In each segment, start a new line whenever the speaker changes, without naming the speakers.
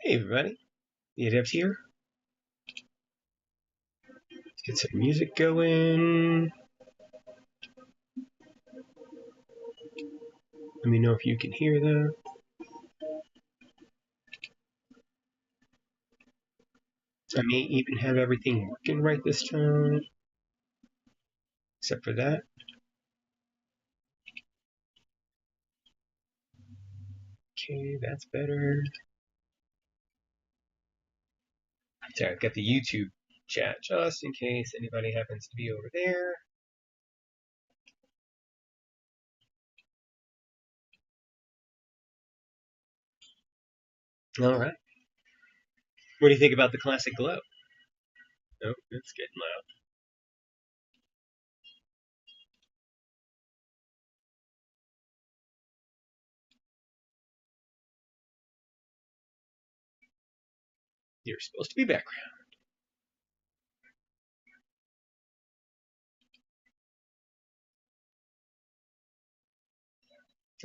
Hey everybody, the Adept here. Let's get some music going. Let me know if you can hear that. I may even have everything working right this time, except for that. Okay, that's better. So I've got the YouTube chat just in case anybody happens to be over there. All right. What do you think about the classic glow? Oh, it's getting loud. You're supposed to be background.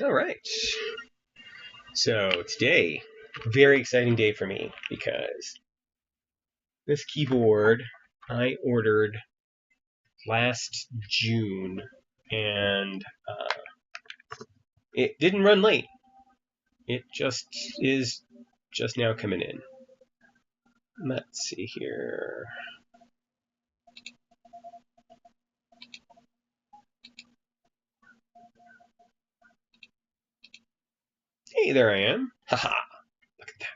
All right. So today, very exciting day for me because this keyboard I ordered last June, and it didn't run late. It just is just now coming in. Let's see here. Hey, there I am. Haha. Look at that.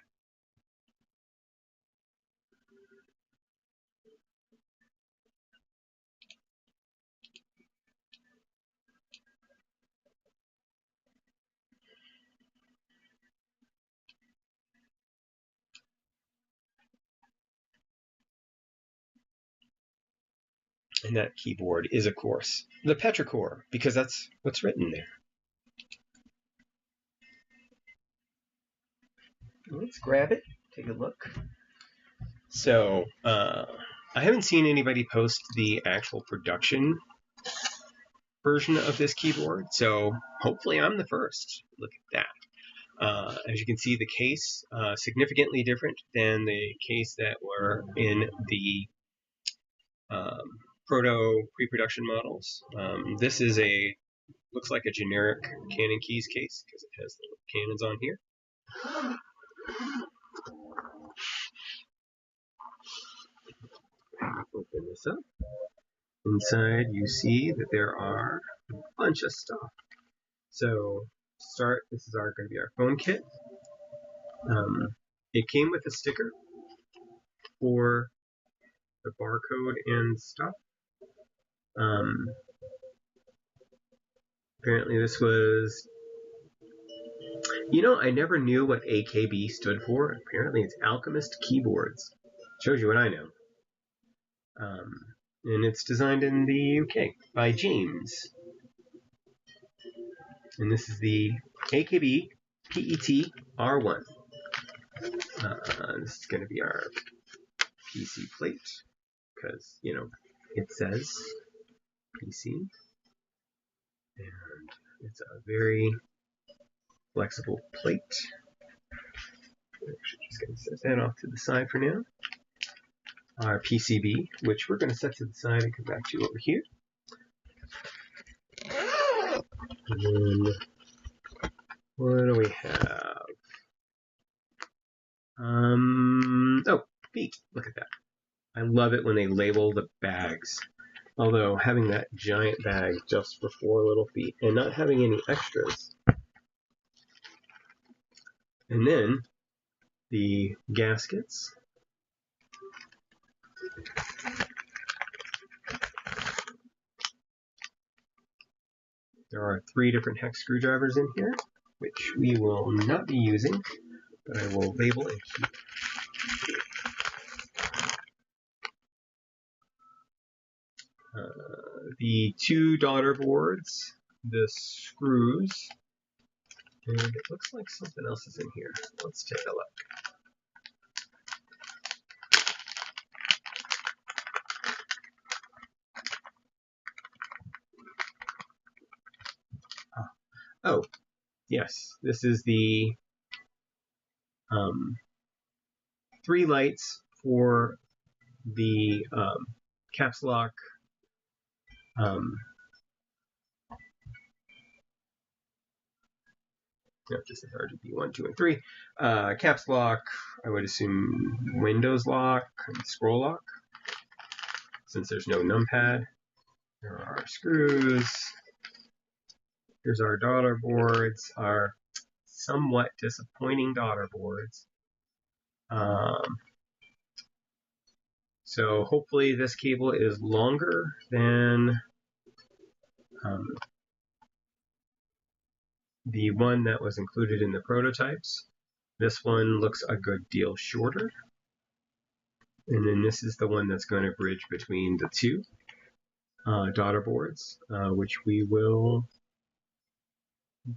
And that keyboard is, of course, the Petrichor, because that's what's written there. Let's grab it, take a look. So, I haven't seen anybody post the actual production version of this keyboard, so hopefully I'm the first. Look at that. As you can see, the case significantly different than the case that were in the proto pre-production models. This is looks like a generic Canon keys case because it has the cannons on here. Open this up. Inside you see that there are a bunch of stuff. So to start, this is going to be our phone kit. It came with a sticker for the barcode and stuff. Apparently this was, I never knew what AKB stood for. Apparently it's Alchemist Keyboards. Shows you what I know. And it's designed in the UK by James. And this is the AKB Petrichor. This is going to be our PC plate because, it says PC. And it's a very flexible plate. I'm actually just going to set that off to the side for now. Our PCB, which we're going to set to the side and come back to over here. And then, what do we have? Oh, feet. Look at that. I love it when they label the bags. Although having that giant bag just for 4 little feet and not having any extras. And then the gaskets. There are 3 different hex screwdrivers in here, which we will not be using, but I will label and keep. The 2 daughter boards, the screws, and it looks like something else is in here. Let's take a look. Oh, yes, this is the 3 lights for the caps lock. No, just as RGB 1, 2, and 3. Caps lock, I would assume Windows lock, and scroll lock, since there's no numpad. There are screws. Here's our daughter boards, our somewhat disappointing daughter boards. So hopefully this cable is longer than the one that was included in the prototypes. This one looks a good deal shorter. And then this is the one that's going to bridge between the two daughter boards, which we will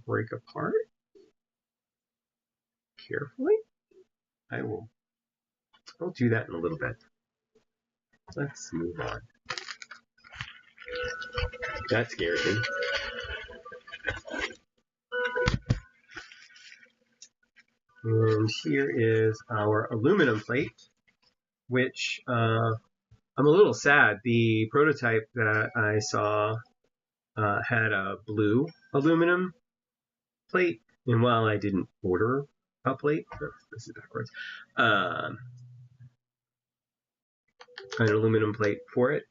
break apart carefully. I'll do that in a little bit. Let's move on. That scared me. And here is our aluminum plate, which I'm a little sad. The prototype that I saw had a blue aluminum plate, and while I didn't order a plate, this is backwards, an aluminum plate for it,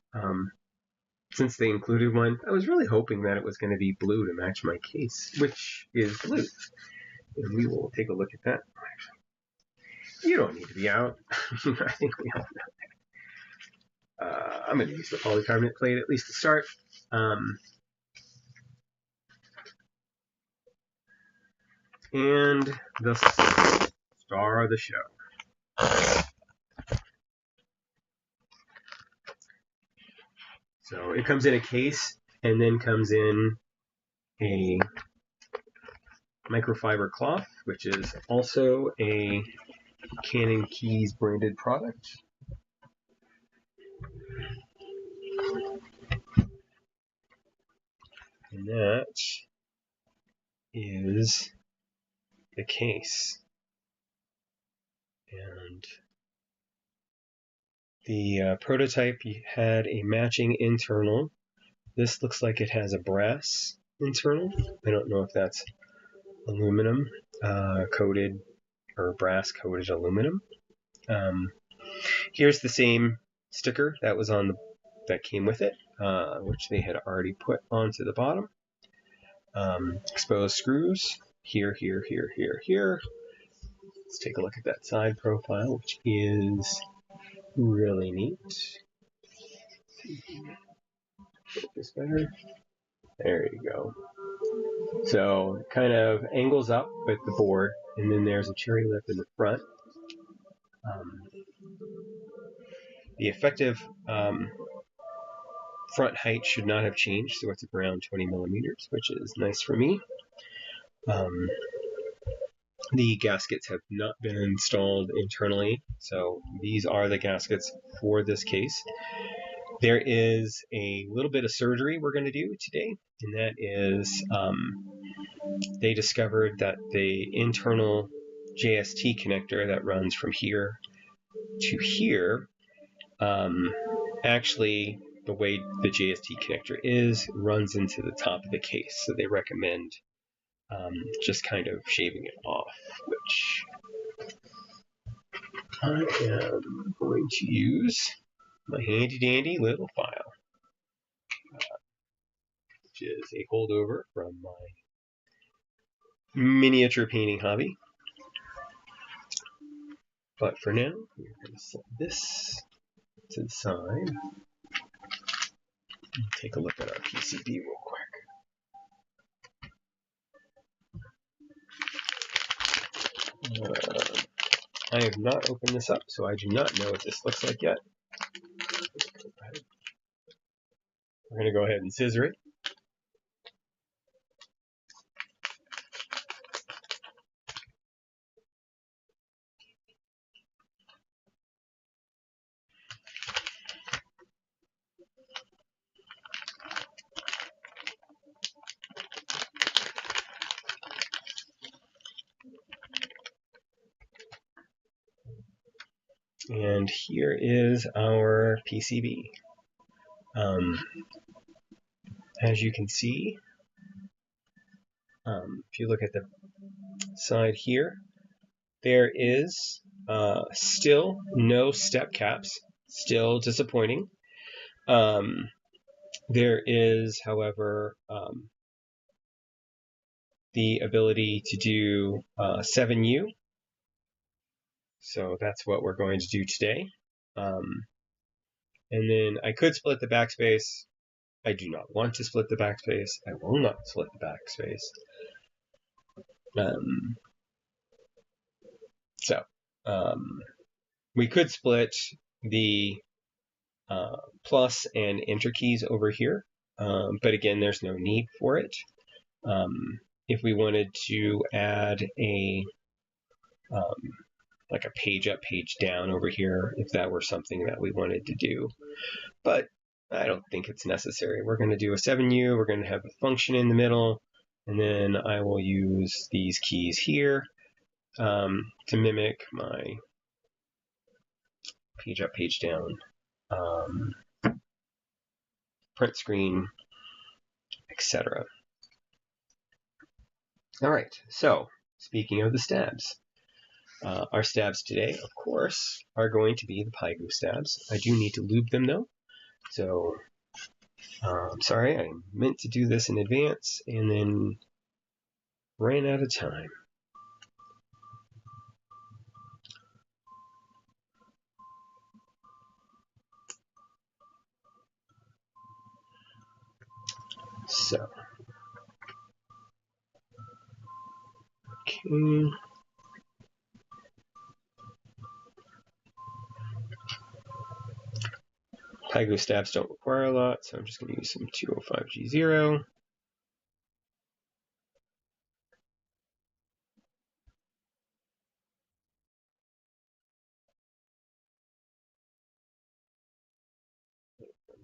since they included one, I was really hoping that it was going to be blue to match my case, which is blue. And we will take a look at that. You don't need to be out. I think we all know that. I'm going to use the polycarbonate plate at least to start. And the star of the show. So it comes in a case and then comes in a microfiber cloth, which is also a Canon Keys branded product. And that is the case. And the prototype had a matching internal. This looks like it has a brass internal. I don't know if that's aluminum coated or brass coated aluminum. Here's the same sticker that was on that came with it, which they had already put onto the bottom. Exposed screws here, here, here, here, here. Let's take a look at that side profile, which is really neat. Focus better. There you go. So it kind of angles up with the board, and then there's a cherry lip in the front. The effective front height should not have changed, so it's around 20 millimeters, which is nice for me. The gaskets have not been installed internally, so these are the gaskets for this case. There is a little bit of surgery we're going to do today, and that is they discovered that the internal JST connector that runs from here to here, actually the way the JST connector is, runs into the top of the case, so they recommend just kind of shaving it off, which I am going to use my handy dandy little file, which is a holdover from my miniature painting hobby. But for now, we're going to set this to the side and take a look at our PCB real quick. I have not opened this up, so I do not know what this looks like yet. We're going to go ahead and scissor it. And here is our PCB. As you can see, if you look at the side here, there is still no step caps, still disappointing. There is, however, the ability to do 7U. So that's what we're going to do today. And then I could split the backspace. I do not want to split the backspace. I will not split the backspace. We could split the plus and enter keys over here, but again, there's no need for it. If we wanted to add a like a page up, page down over here, if that were something that we wanted to do, but I don't think it's necessary. We're going to do a 7U. We're going to have a function in the middle, and then I will use these keys here to mimic my page up, page down, print screen, etc. All right, so speaking of the stabs, our stabs today, of course, are going to be the Paigu stabs. I do need to lube them though, so I'm sorry, I meant to do this in advance and then ran out of time. So, okay. Paigu stabs don't require a lot, so I'm just going to use some 205G0.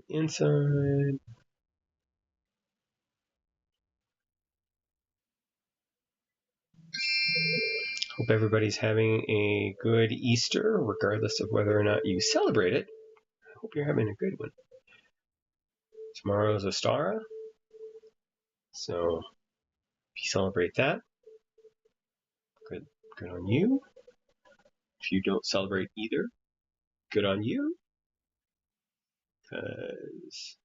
Inside. Hope everybody's having a good Easter, regardless of whether or not you celebrate it. I hope you're having a good one. Tomorrow's Ostara, so if you celebrate that, good on you. If you don't celebrate either, good on you, because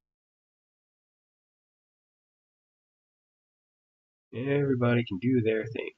everybody can do their thing.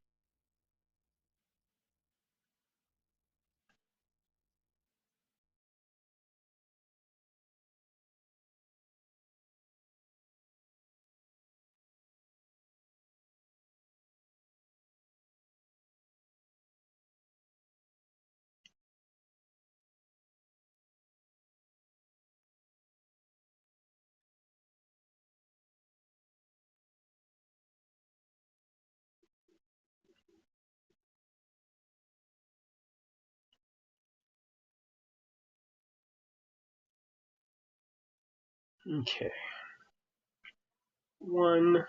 Okay. One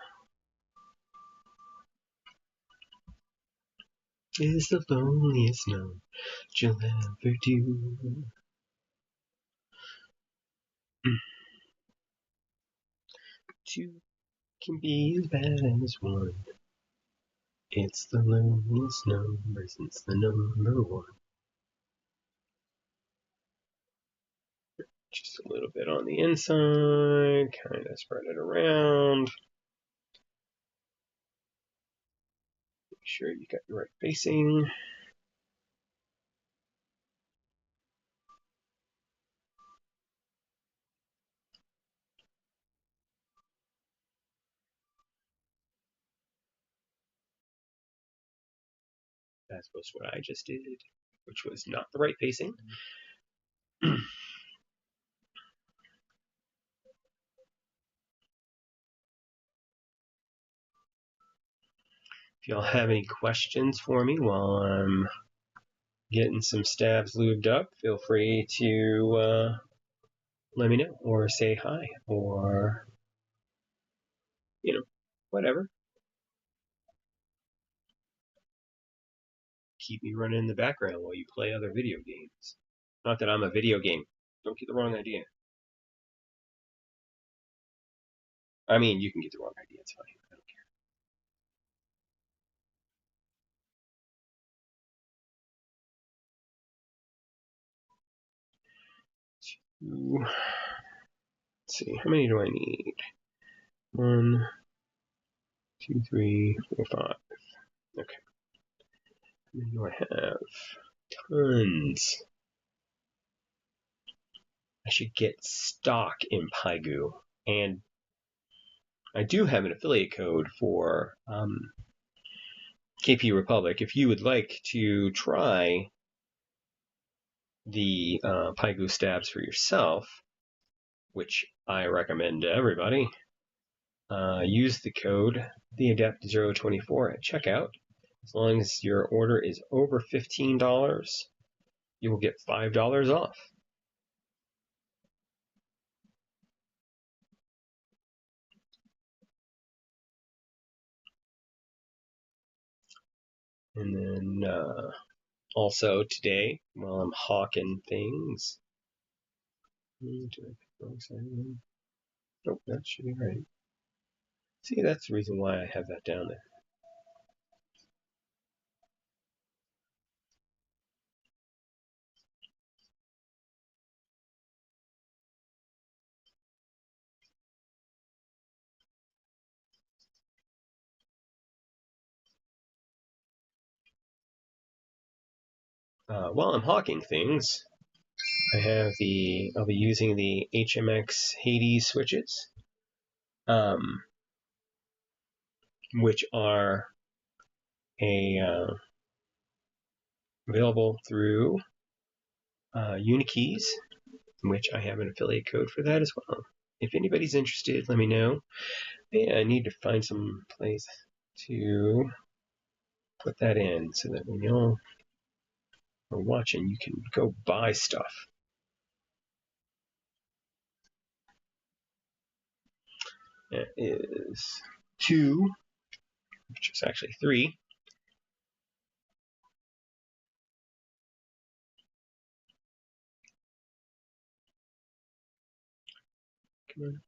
is the loneliest note you'll ever do. Two can be as bad as one. It's the loneliest number since the number one. Just a little bit on the inside, kind of spread it around. Make sure you got your right facing. That was what I just did, which was not the right facing. If y'all have any questions for me while I'm getting some stabs lubed up, feel free to let me know, or say hi, or, whatever. Keep me running in the background while you play other video games. Not that I'm a video game. Don't get the wrong idea. I mean, you can get the wrong idea. It's fine. I don't care. Let's see. How many do I need? 1, 2, 3, 4, 5. Okay. How many do I have? Tons. I should get stock in Paigu. And I do have an affiliate code for KP Republic. If you would like to try the Paigu stabs for yourself, which I recommend to everybody, use the code TheAdept024 at checkout. As long as your order is over $15, you will get $5 off. And then also today, while I'm hawking things, nope, that should be right. See, that's the reason why I have that down there. While I'm hawking things, I'll be using the HMX Hades switches, which are available through Unikeys, which I have an affiliate code for that as well. If anybody's interested, let me know. Yeah, I need to find some place to put that in so that when y'all are watching, you can go buy stuff. That is 2, which is actually 3. Come on.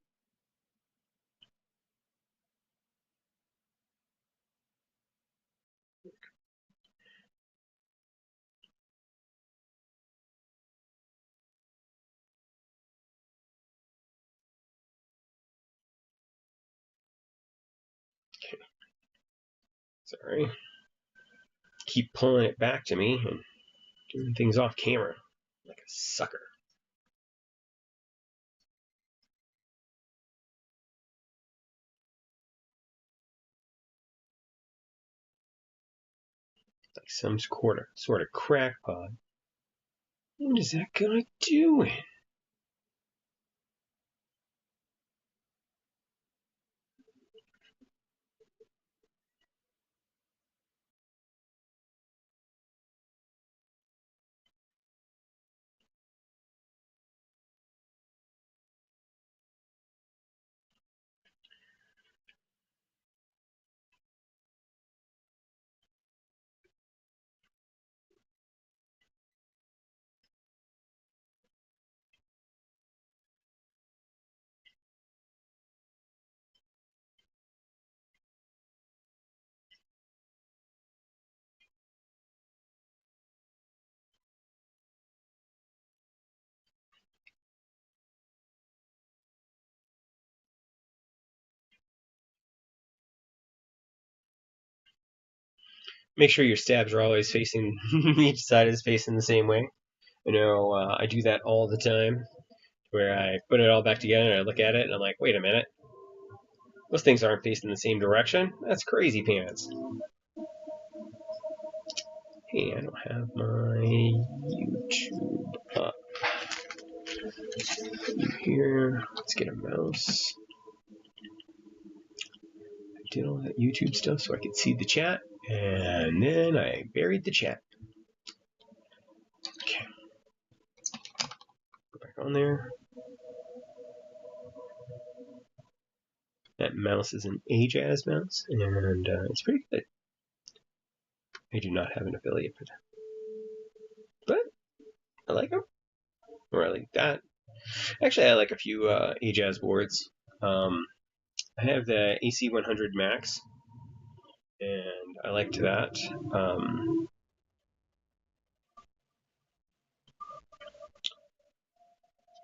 Okay. Sorry. Keep pulling it back to me and doing things off camera like a sucker. Like some sort of crackpot. What is that guy doing? Make sure your stabs are always facing, each side is facing the same way. You know, I do that all the time, where I put it all back together and I look at it and I'm like, wait a minute, those things aren't facing the same direction. That's crazy pants. Hey, I don't have my YouTube up. Here, let's get a mouse. I did all that YouTube stuff so I could see the chat, and then I buried the chat. Okay. Go back on there. That mouse is an Ajaz mouse, and it's pretty good. I do not have an affiliate for that, but I like them. or I like that. Actually, I like a few AJAZ boards. I have the AC100 Max, and I liked that. As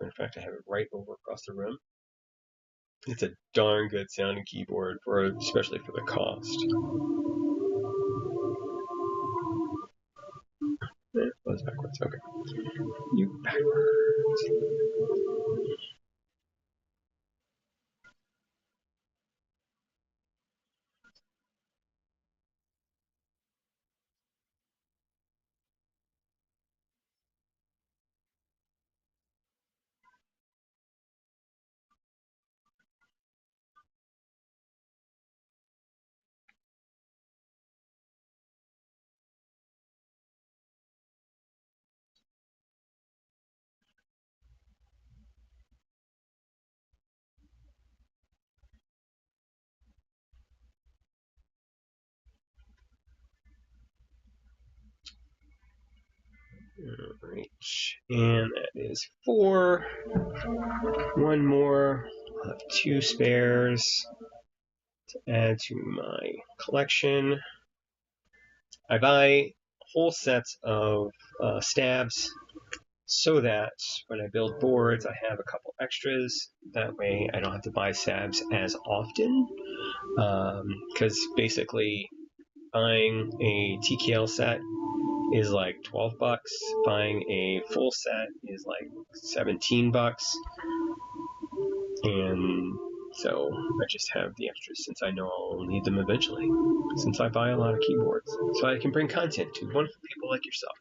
a matter of fact, I have it right over across the room. It's a darn good sounding keyboard, especially for the cost. That's backwards. Okay. You backwards. Alright. And that is 4. One more. I'll have 2 spares to add to my collection. I buy whole sets of stabs so that when I build boards, I have a couple extras. That way I don't have to buy stabs as often. Because basically buying a TKL set is like $12. Buying a full set is like $17. And so I just have the extras since I know I'll need them eventually, since I buy a lot of keyboards. So I can bring content to wonderful people like yourself.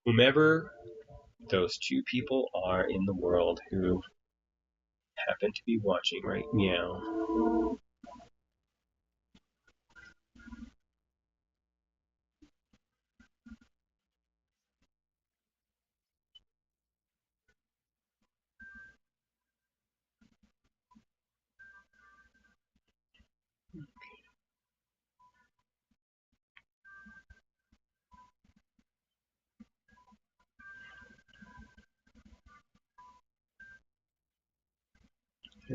Whomever those 2 people are in the world who happen to be watching right now.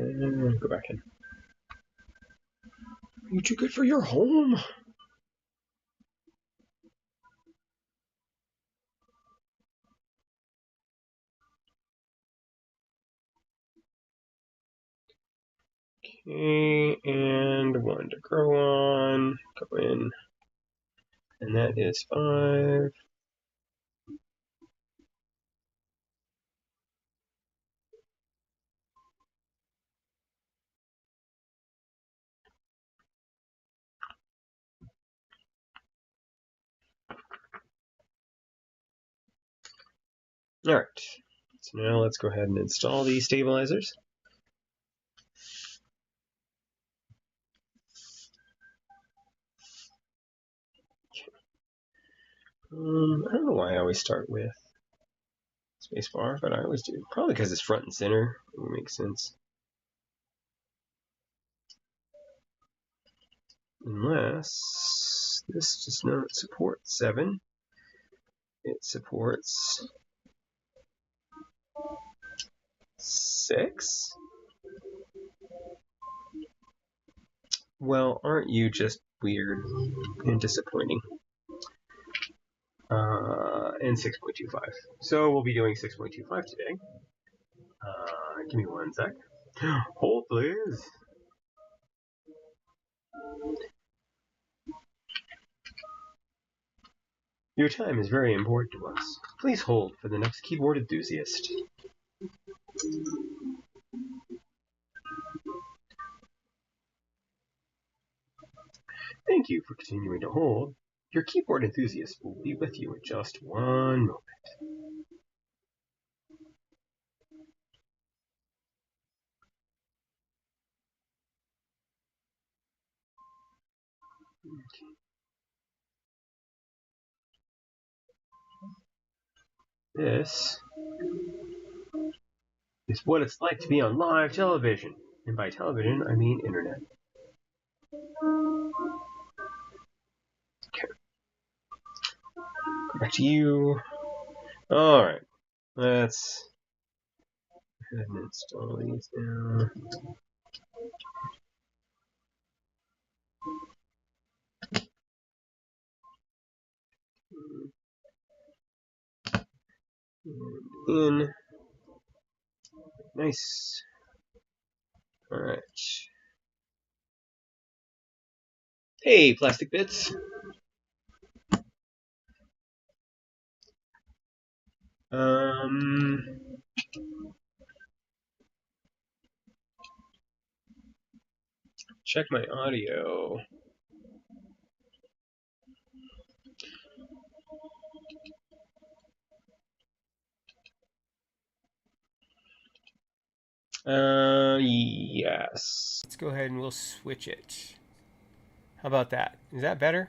And go back in. You too good for your home. Okay, and 1 to grow on. Go in. And that is 5. Alright, so now let's go ahead and install these stabilizers. I don't know why I always start with spacebar, but I always do. Probably because it's front and center. It makes sense. Unless this does not support 7. It supports 6? Well, aren't you just weird and disappointing? And 6.25. So we'll be doing 6.25 today. Give me 1 sec. Hold, please. Your time is very important to us. Please hold for the next keyboard enthusiast. Thank you for continuing to hold. Your keyboard enthusiast will be with you in just 1 moment. This is what it's like to be on live television. And by television, I mean internet. Okay. Back to you. Alright. Let's go ahead and install these now. In. Nice. Alright. Hey, plastic bits. Check my audio. Yes. Let's go ahead and we'll switch it. How about that? Is that better?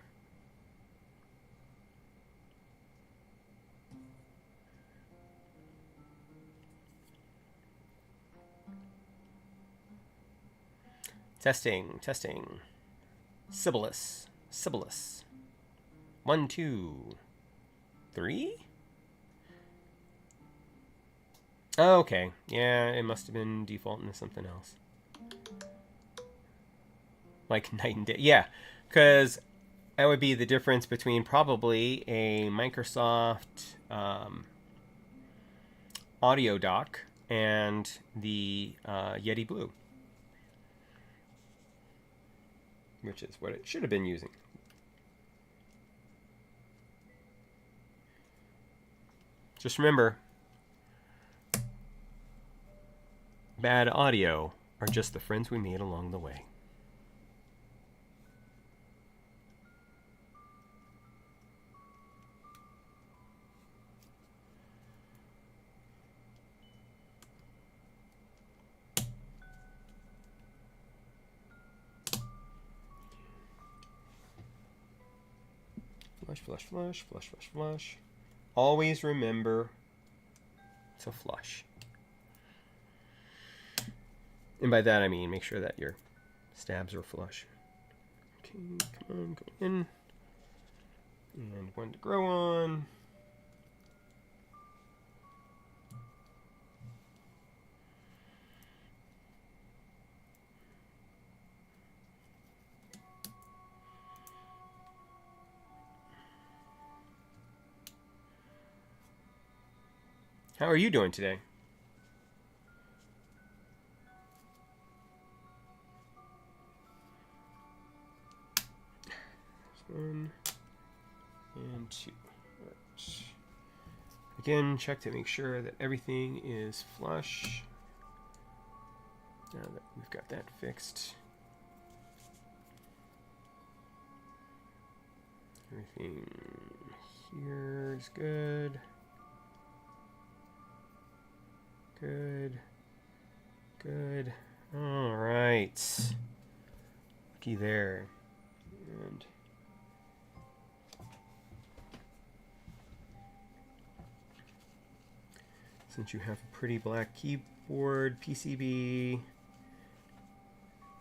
Testing, testing. Sibilus, Sibilus. 1, 2, 3? Oh, okay. Yeah, it must have been defaulting to something else. Like night and day. Yeah, because that would be the difference between probably a Microsoft audio dock and the Yeti Blue, which is what it should have been using. Just remember, bad audio are just the friends we made along the way. Flush, flush, flush, flush, flush, flush. Always remember to flush. And by that I mean make sure that your stabs are flush. Okay, come on, go in. And one to grow on. How are you doing today? One and two. Right. Again, check to make sure that everything is flush. Now that we've got that fixed. Everything here is good. Good. Good. All right. Looky there. And since you have a pretty black keyboard PCB,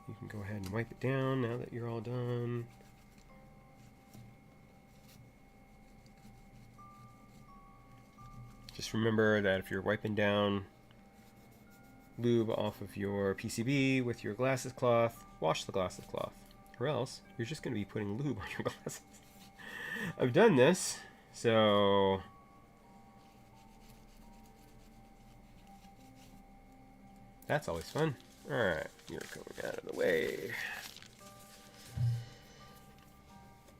you can go ahead and wipe it down now that you're all done. Just remember that if you're wiping down lube off of your PCB with your glasses cloth, wash the glasses cloth, or else you're just going to be putting lube on your glasses. I've done this, so that's always fun. Alright, you're going out of the way.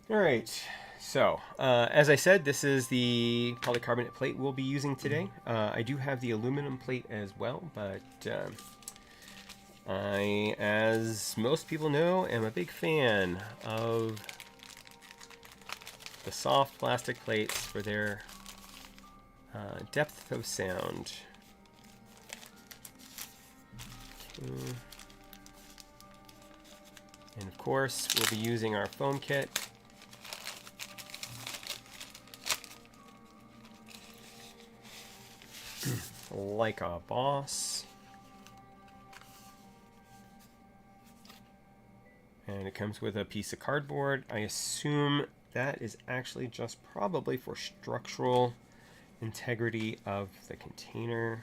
Alright, so as I said, this is the polycarbonate plate we'll be using today. I do have the aluminum plate as well, but I, as most people know, am a big fan of the soft plastic plates for their depth of sound. Okay. And of course, we'll be using our foam kit. Like a boss. And it comes with a piece of cardboard. I assume that is actually just probably for structural integrity of the container.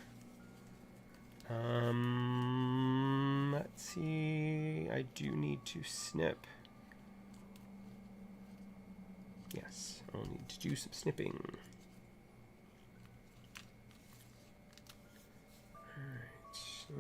Let's see. I do need to snip. Yes, I'll need to do some snipping. Alright, so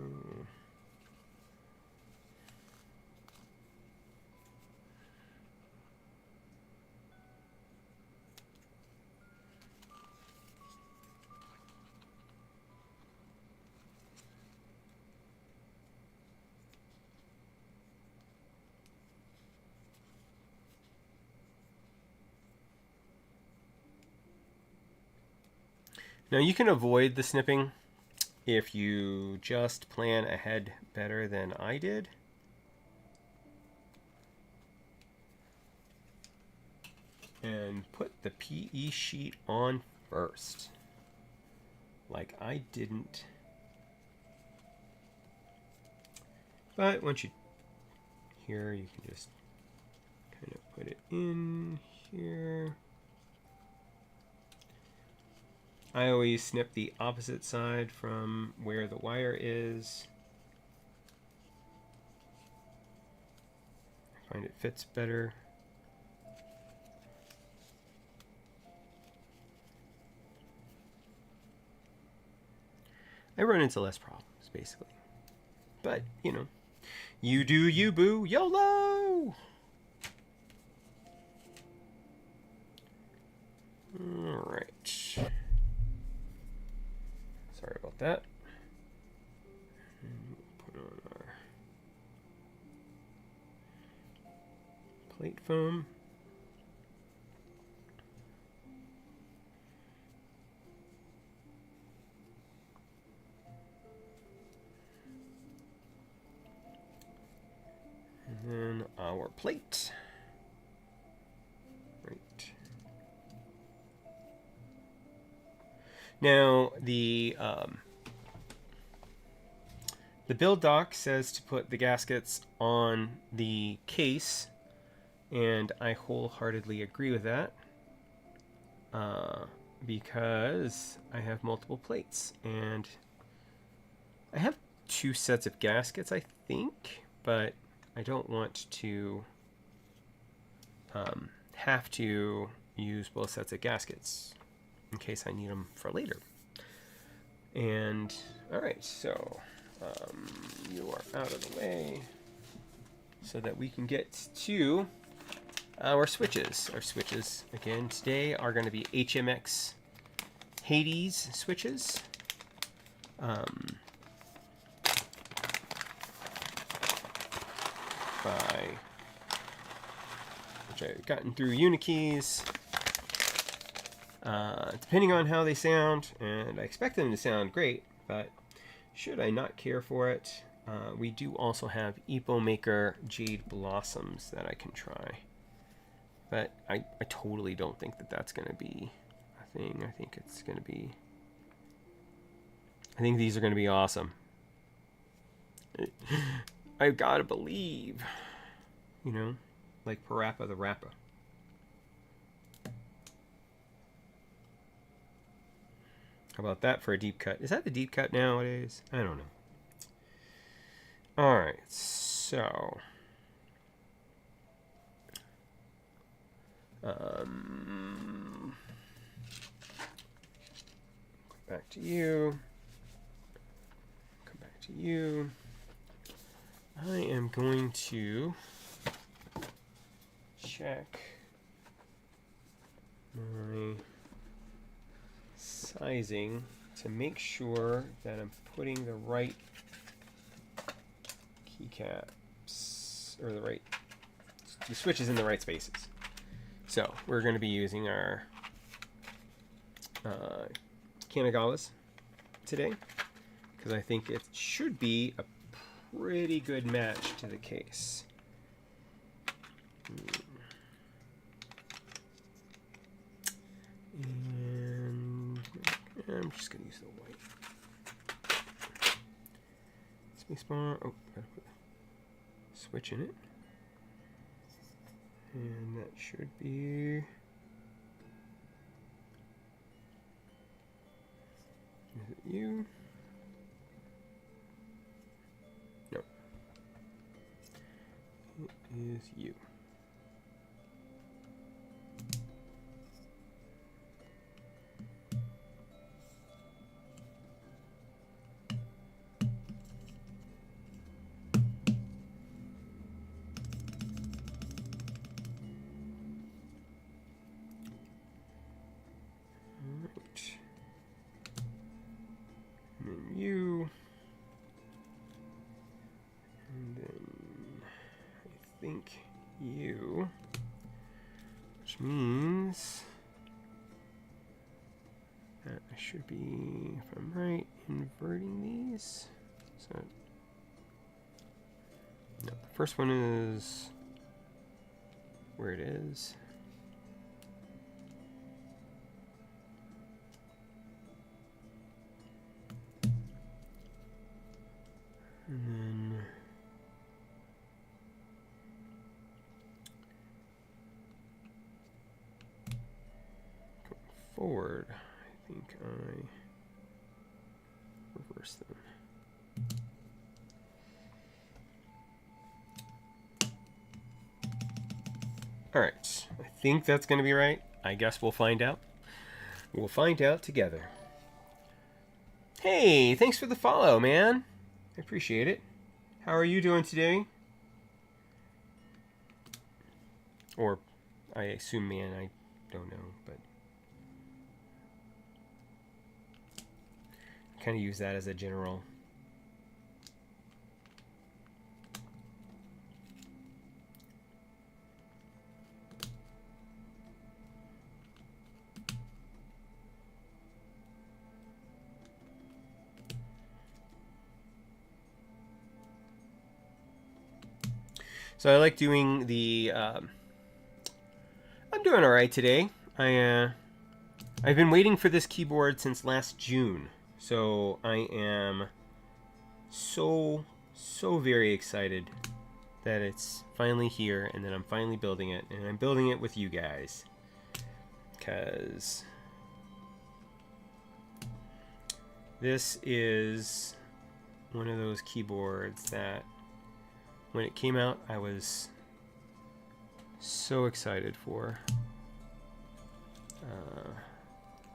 now you can avoid the snipping if you just plan ahead better than I did. And put the PE sheet on first. Like I didn't. But once you here, you can just kind of put it in here. I always snip the opposite side from where the wire is. I find it fits better. I run into less problems, basically. But, you know, you do you, boo. YOLO! Alright. Sorry about that. And we'll put on our plate foam. And then our plate. Right. Now, the build doc says to put the gaskets on the case, and I wholeheartedly agree with that because I have multiple plates, and I have 2 sets of gaskets, I think, but I don't want to have to use both sets of gaskets in case I need them for later. And all right, so you are out of the way so that we can get to our switches. Our switches again today are going to be HMX Hades switches. Which I've gotten through Unikeys. Depending on how they sound, and I expect them to sound great, but should I not care for it, we do also have Epomaker Jade Blossoms that I can try. But I totally don't think that that's going to be a thing. I think it's going to be... I think these are going to be awesome. I've got to believe, you know, like Parappa the Rappa. How about that for a deep cut? Is that the deep cut nowadays? I don't know. All right, so back to you. Come back to you. I am going to check my sizing to make sure that I'm putting the right keycaps, or the switches in the right spaces. So we're going to be using our Kanagawas today, because I think it should be a pretty good match to the case. And I'm just going to use the white. Spacebar. Oh, gotta put a switch in it. And that should be... Is it you? No. It is you. You, and then I think you, which means that I should be, if I'm right, inverting these. So, no, the first one is where it is. And then going forward, I think I reverse them. All right, I think that's going to be right. I guess we'll find out. We'll find out together. Hey, thanks for the follow, man. I appreciate it. How are you doing today? Or, I assume man, I don't know, but kind of use that as a general. So I like doing the, I'm doing all right today. I've been waiting for this keyboard since last June. So I am so very excited that it's finally here and that I'm finally building it. And I'm building it with you guys. Because this is one of those keyboards that when it came out, I was so excited for.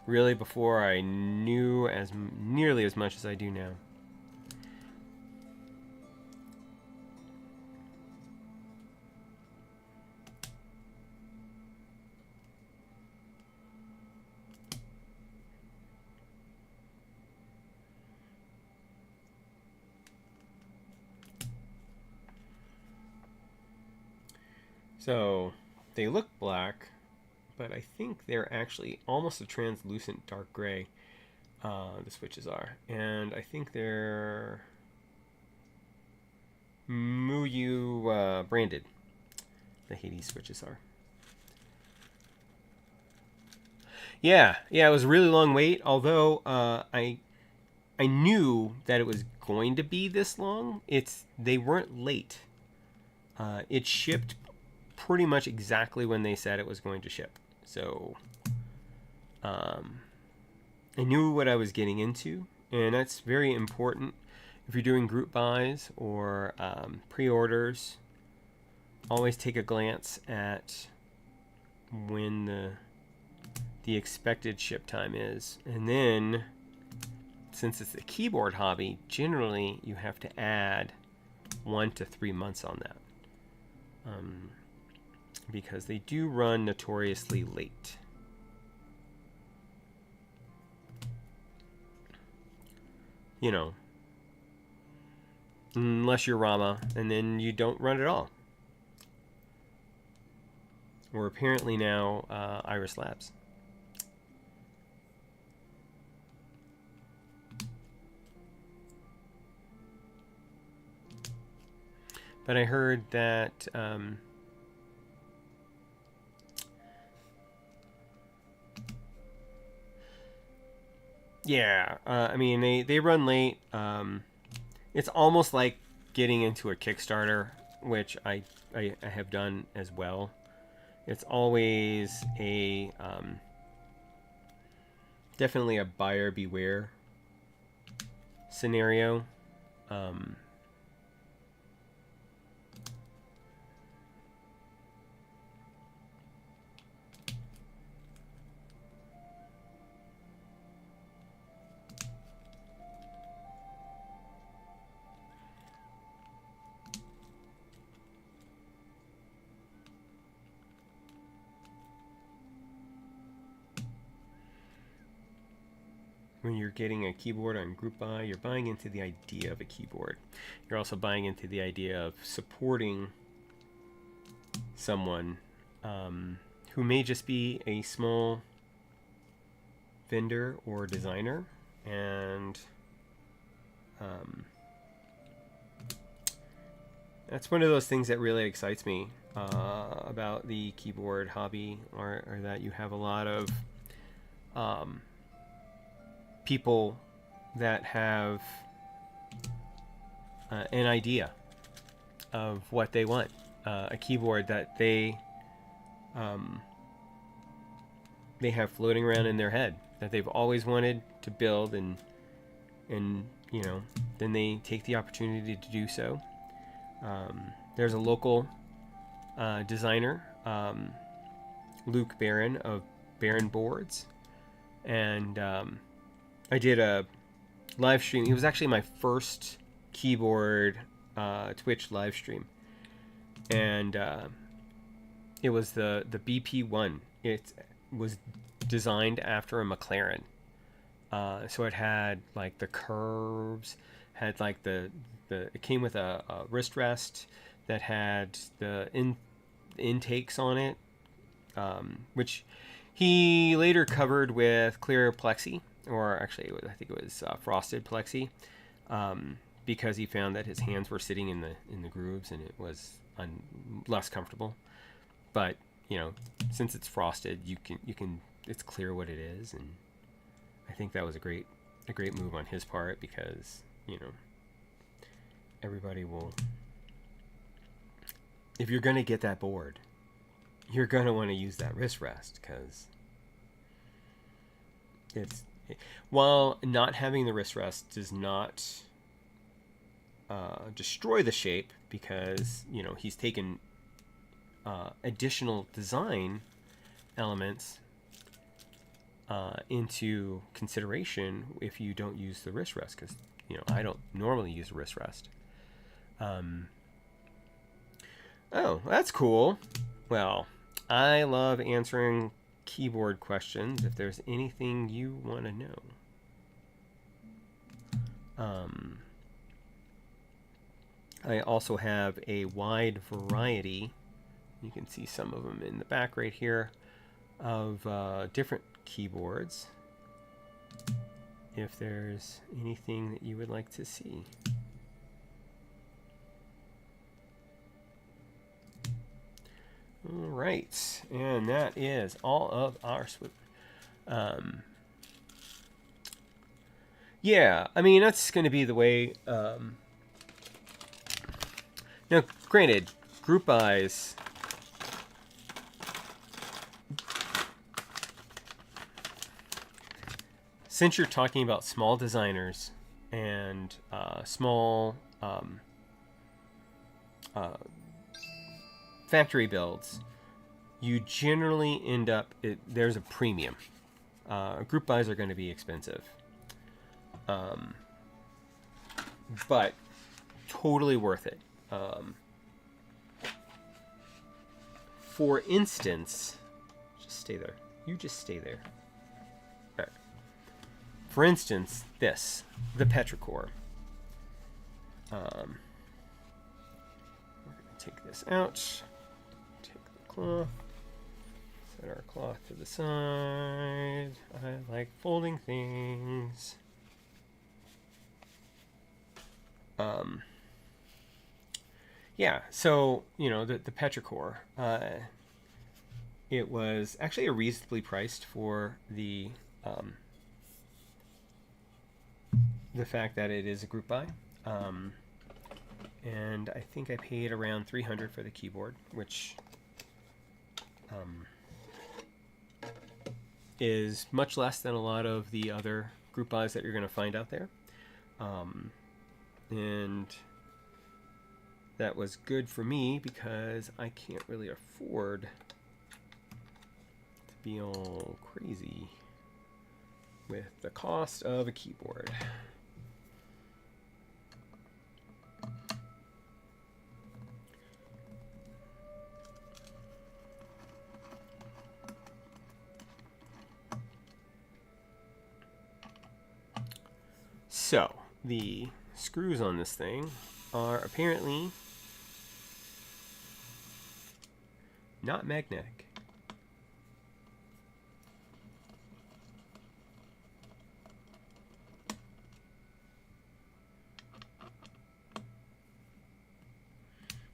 Really, before I knew nearly as much as I do now. So they look black, but I think they're actually almost a translucent dark gray. The switches are, and I think they're Muyu branded. The Hades switches are. Yeah, it was a really long wait. Although I knew that it was going to be this long. They weren't late. It shipped pretty much exactly when they said it was going to ship. So I knew what I was getting into, and that's very important if you're doing group buys or pre-orders. Always take a glance at when the expected ship time is, and then since it's a keyboard hobby, generally you have to add 1 to 3 months on that. Because they do run notoriously late. You know, unless you're Rama, and then you don't run at all. Or apparently now Iris Labs. But I heard that yeah, I mean they run late. It's almost like getting into a Kickstarter, which I have done as well. it's always a definitely a buyer beware scenario. When you're getting a keyboard on group buy, you're buying into the idea of a keyboard. You're also buying into the idea of supporting someone who may just be a small vendor or designer, and that's one of those things that really excites me about the keyboard hobby, or that you have a lot of people that have an idea of what they want, a keyboard that they have floating around in their head that they've always wanted to build, and you know, then they take the opportunity to do so. There's a local designer, Luke Barron of Barron Boards, and I did a live stream. It was actually my first keyboard Twitch live stream, and it was the BP1. It was designed after a McLaren, so it had like the curves, had like it came with a wrist rest that had the intakes on it, which he later covered with clear plexi, or actually I think it was frosted plexi, because he found that his hands were sitting in the grooves and it was less comfortable. But you know, since it's frosted, you can it's clear what it is, and I think that was a great move on his part, because you know, everybody will, if you're gonna get that board, you're gonna want to use that wrist rest, because it's, while not having the wrist rest does not destroy the shape, because you know, he's taken additional design elements into consideration if you don't use the wrist rest, because you know, I don't normally use a wrist rest. Oh, that's cool. Well, I love answering keyboard questions. If there's anything you want to know, I also have a wide variety. You can see some of them in the back right here of different keyboards, if there's anything that you would like to see. All right, and that is all of our yeah, I mean, that's going to be the way. Now, granted, group buys, since you're talking about small designers and small factory builds, you generally end up, there's a premium. Group buys are going to be expensive, but totally worth it. For instance, just stay there. You just stay there. All right. For instance, the Petrichor. We're going to take this out. Take the cloth. Set our cloth to the side. I like folding things. Yeah, so, you know, the Petrichor, it was actually a reasonably priced for the fact that it is a group buy. And I think I paid around $300 for the keyboard, which is much less than a lot of the other group buys that you're going to find out there. And that was good for me because I can't really afford to be all crazy with the cost of a keyboard. So, the screws on this thing are apparently not magnetic.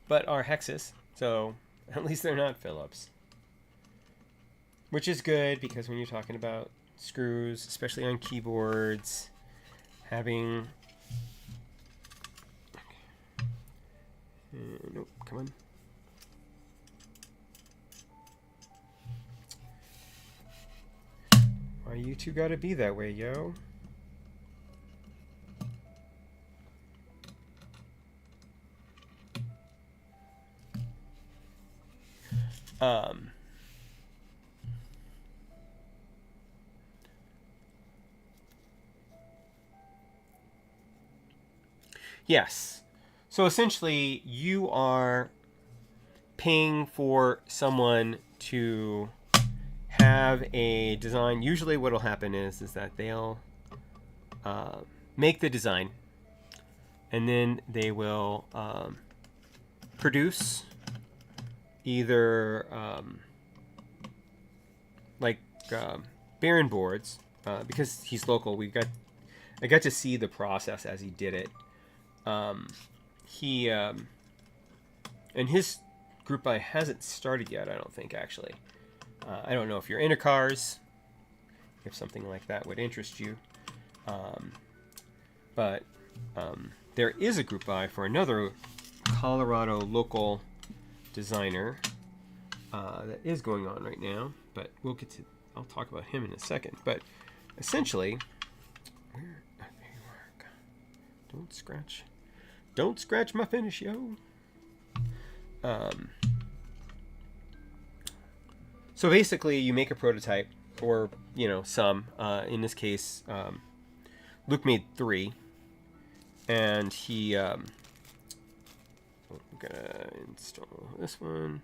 But are hexes, so at least they're not Phillips. Which is good because when you're talking about screws, especially on keyboards, having... nope, come on. Why you two gotta be that way, yo? Yes. So essentially, you are paying for someone to have a design. Usually what will happen is that they'll make the design, and then they will produce either Baron boards, because he's local. I got to see the process as he did it. He and his group buy hasn't started yet, I don't think, actually. I don't know if you're into cars, if something like that would interest you. But there is a group buy for another Colorado local designer that is going on right now, but I'll talk about him in a second. But essentially, don't scratch my finish, yo. So basically, you make a prototype, or some. In this case, Luke made 3, and he. I'm gonna install this one.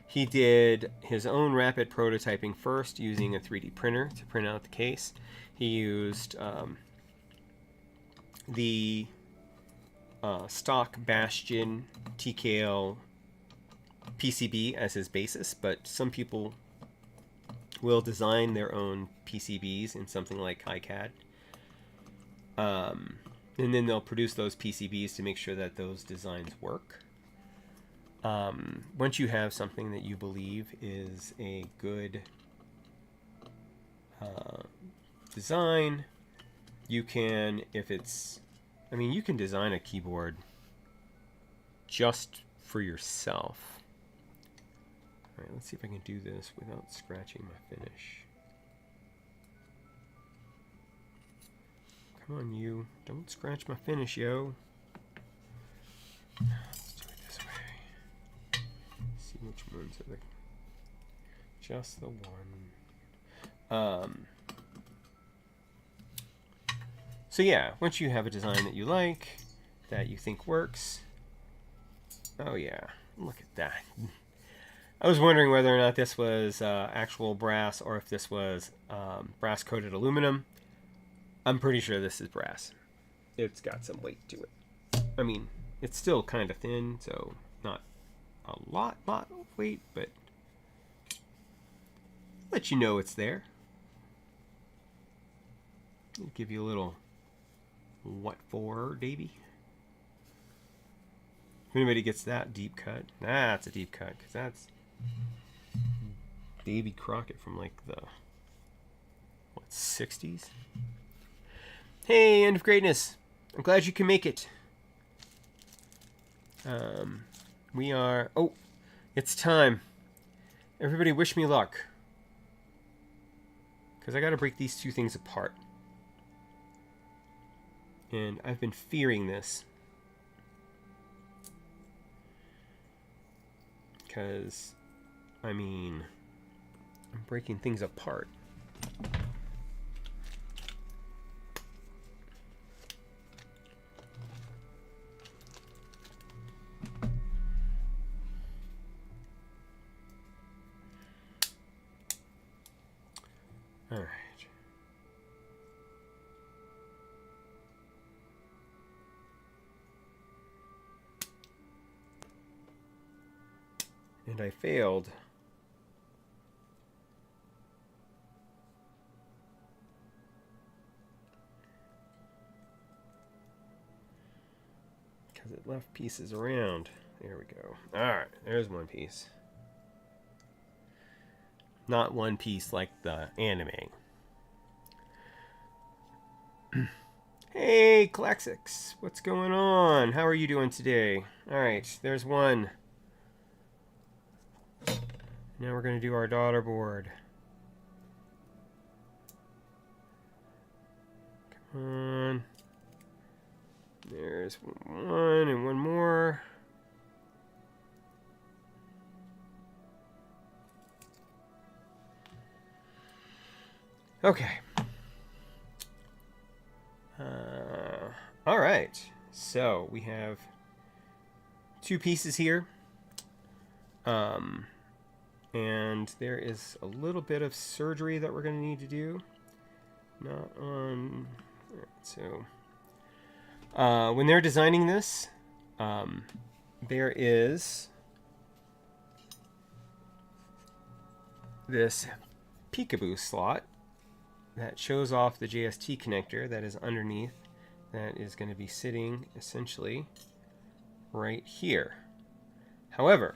He did his own rapid prototyping first using a 3D printer to print out the case. He used the stock Bastion TKL PCB as his basis, but some people will design their own PCBs in something like KiCad. And then they'll produce those PCBs to make sure that those designs work. Once you have something that you believe is a good design, you can, you can design a keyboard just for yourself. All right, let's see if I can do this without scratching my finish. Come on, you. Don't scratch my finish, yo. Let's do it this way. See which ones are just the one. So yeah, once you have a design that you like, that you think works. Oh yeah, look at that. I was wondering whether or not this was actual brass or if this was brass-coated aluminum. I'm pretty sure this is brass. It's got some weight to it. I mean, it's still kind of thin, so not a lot of weight, but let you know it's there. I'll give you a little what for, Davey? If anybody gets that deep cut, that's a deep cut, because that's Davy Crockett from like the 60s. Hey, End of Greatness. I'm glad you can make it. We are... Oh, it's time. Everybody wish me luck. Because I got to break these two things apart. And I've been fearing this. Because, I mean, I'm breaking things apart. All right. And I failed. Because it left pieces around. There we go. All right, there's one piece. Not one piece like the anime. Hey, Klaxix, what's going on? How are you doing today? All right, there's one. Now we're going to do our daughter board. Come on. There's one and one more. Okay. All right. So we have two pieces here. And there is a little bit of surgery that we're going to need to do. Not on... All right, so... when they're designing this, there is this peekaboo slot that shows off the JST connector that is underneath, that is going to be sitting essentially right here. However,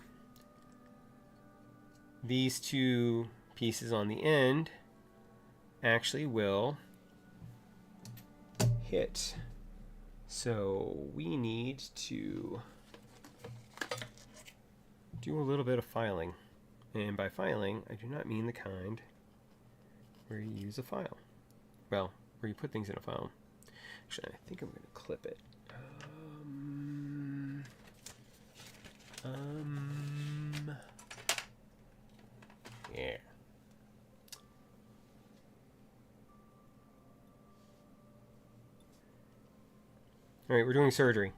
these two pieces on the end actually will hit. So we need to do a little bit of filing. And by filing, I do not mean the kind where you use a file. Well, where you put things in a file. Actually, I think I'm going to clip it. Yeah. All right, we're doing surgery.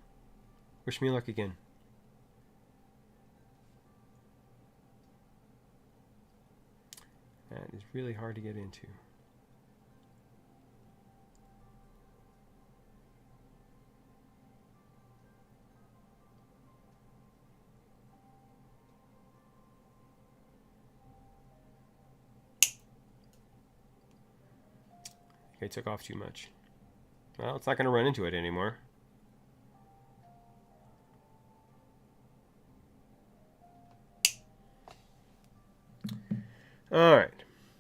Wish me luck again. That is really hard to get into. I took off too much. Well, it's not going to run into it anymore. All right.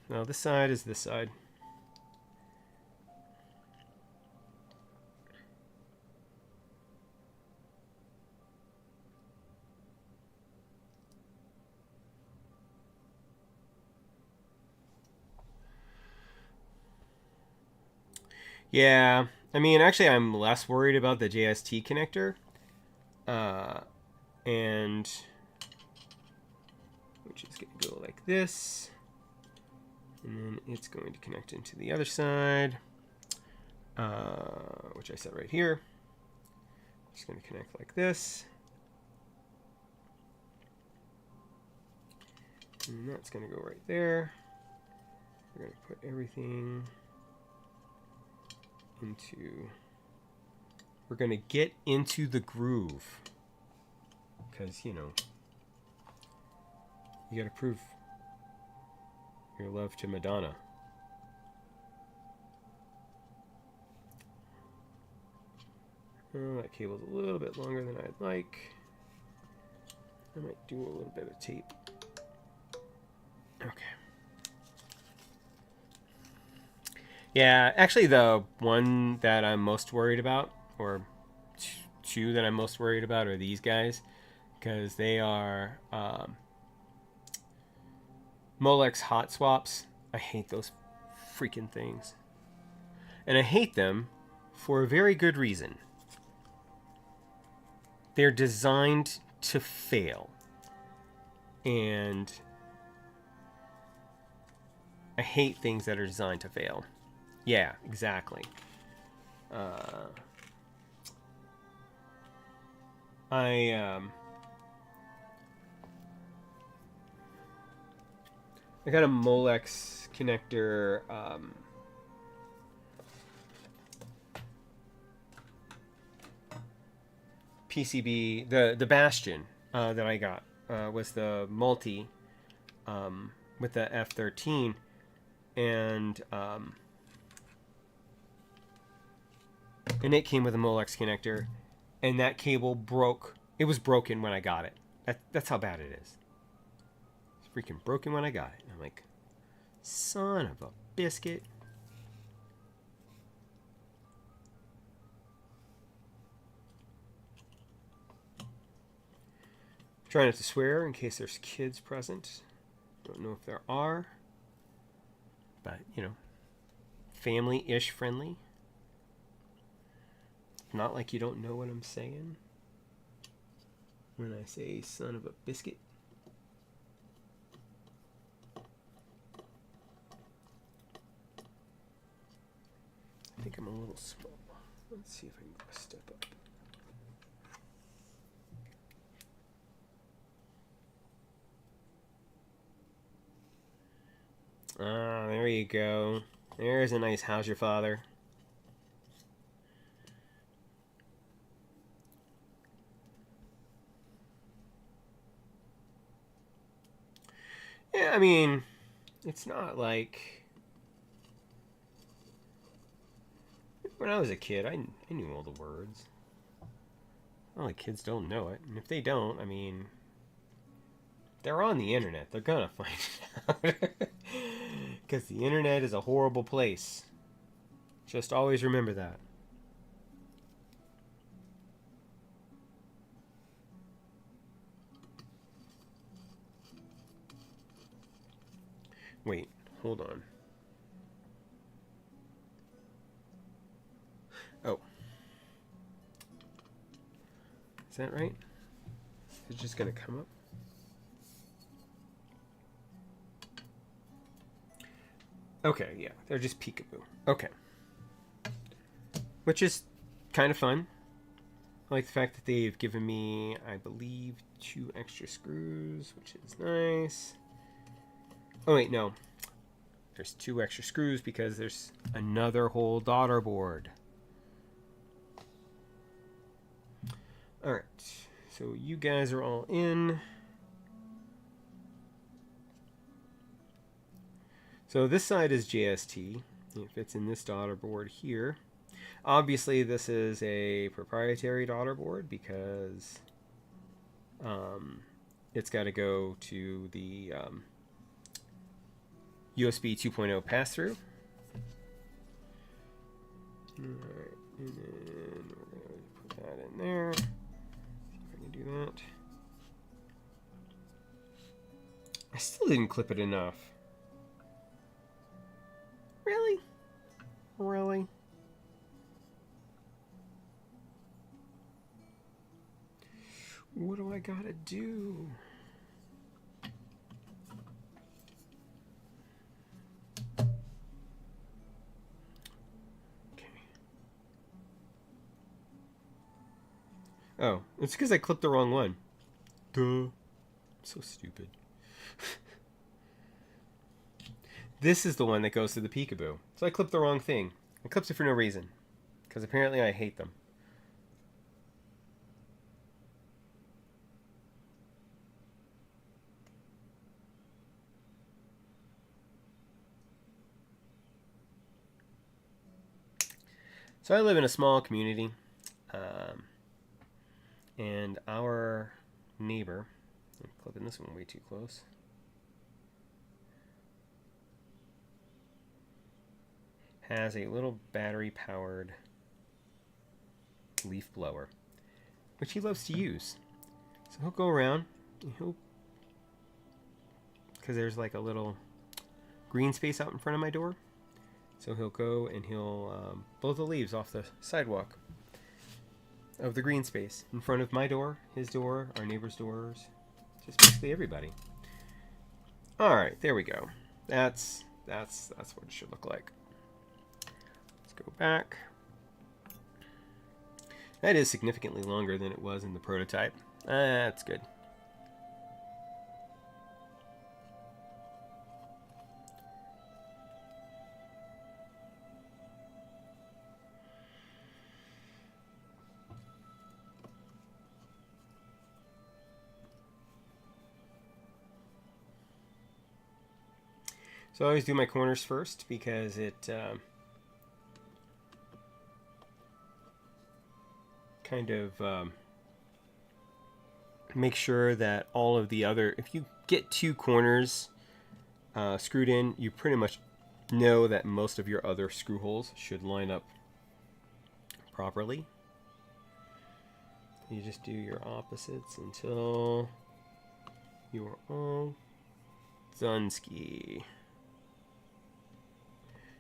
Now this side is this side. Yeah, I mean, actually, I'm less worried about the JST connector. And which is going to go like this. And then it's going to connect into the other side, which I set right here. It's going to connect like this. And that's going to go right there. We're going to put everything into... We're going to get into the groove. Because, you know, you got to prove your love to Madonna. Oh, that cable's a little bit longer than I'd like. I might do a little bit of tape. Okay. Yeah, actually the one that I'm most worried about, or two that I'm most worried about, are these guys. because they are Molex hot swaps. I hate those freaking things. And I hate them for a very good reason. They're designed to fail. And I hate things that are designed to fail. Yeah, exactly. I got a Molex connector PCB. The Bastion that I got was the multi with the F13, and it came with a Molex connector, and that cable broke. It was broken when I got it. That's how bad it is. It's freaking broken when I got it. I'm like, son of a biscuit. Try not to swear in case there's kids present. Don't know if there are. But, you know, family-ish friendly. Not like you don't know what I'm saying when I say son of a biscuit. I think I'm a little small. Let's see if I can go a step up. Ah, there you go. There's a nice how's your father. Yeah, I mean, it's not like... When I was a kid, I knew all the words. Well, the kids don't know it. And if they don't, I mean... They're on the internet. They're gonna find it out. Because the internet is a horrible place. Just always remember that. Wait, hold on. Oh. Is that right? Is it just gonna come up? Okay, yeah, they're just peekaboo. Okay. Which is kind of fun. I like the fact that they've given me, I believe, 2 extra screws, which is nice. Oh, wait, no. There's 2 extra screws because there's another whole daughter board. Alright, so you guys are all in. So this side is JST. It fits in this daughter board here. Obviously, this is a proprietary daughter board because it's got to go to the USB 2.0 pass-through. Alright, and then we're going to put that in there. See if I can do that. I still didn't clip it enough. Really? Really? What do I gotta do? Okay. Oh, it's because I clipped the wrong one. Duh. I'm so stupid. This is the one that goes to the peekaboo. So I clipped the wrong thing. I clipped it for no reason. Because apparently I hate them. So I live in a small community. And our neighbor... I'm clipping this one way too close. Has a little battery-powered leaf blower, which he loves to use. So he'll go around, and he'll, because there's like a little green space out in front of my door. So he'll go and he'll blow the leaves off the sidewalk of the green space in front of my door, his door, our neighbor's doors, just basically everybody. All right, there we go. That's what it should look like. Let's go back. That is significantly longer than it was in the prototype. That's good. So I always do my corners first because it kind of makes sure that all of the other, if you get two corners screwed in, you pretty much know that most of your other screw holes should line up properly. You just do your opposites until you are all done-ski.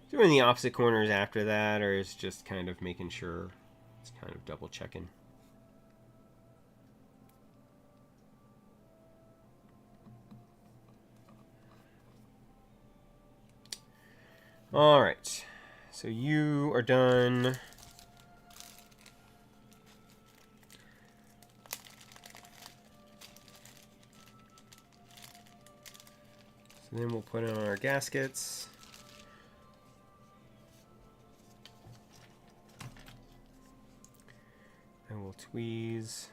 Doing the opposite corners after that, or is just kind of making sure, it's kind of double checking. All right, so you are done. So then we'll put on our gaskets. And we'll tweeze.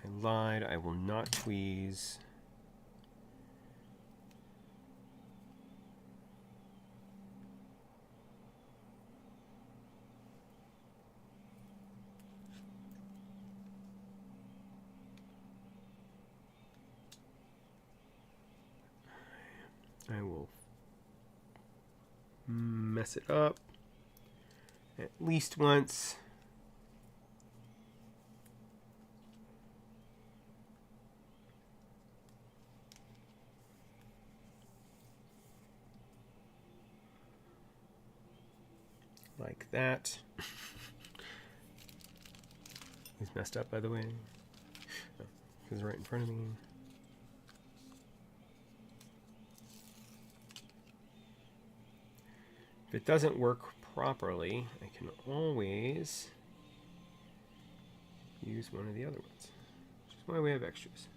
I lied, I will not tweeze. I will mess it up at least once. Like that. He's messed up, by the way. Oh, he's right in front of me. If it doesn't work properly, I can always use one of the other ones. Just my way of extras.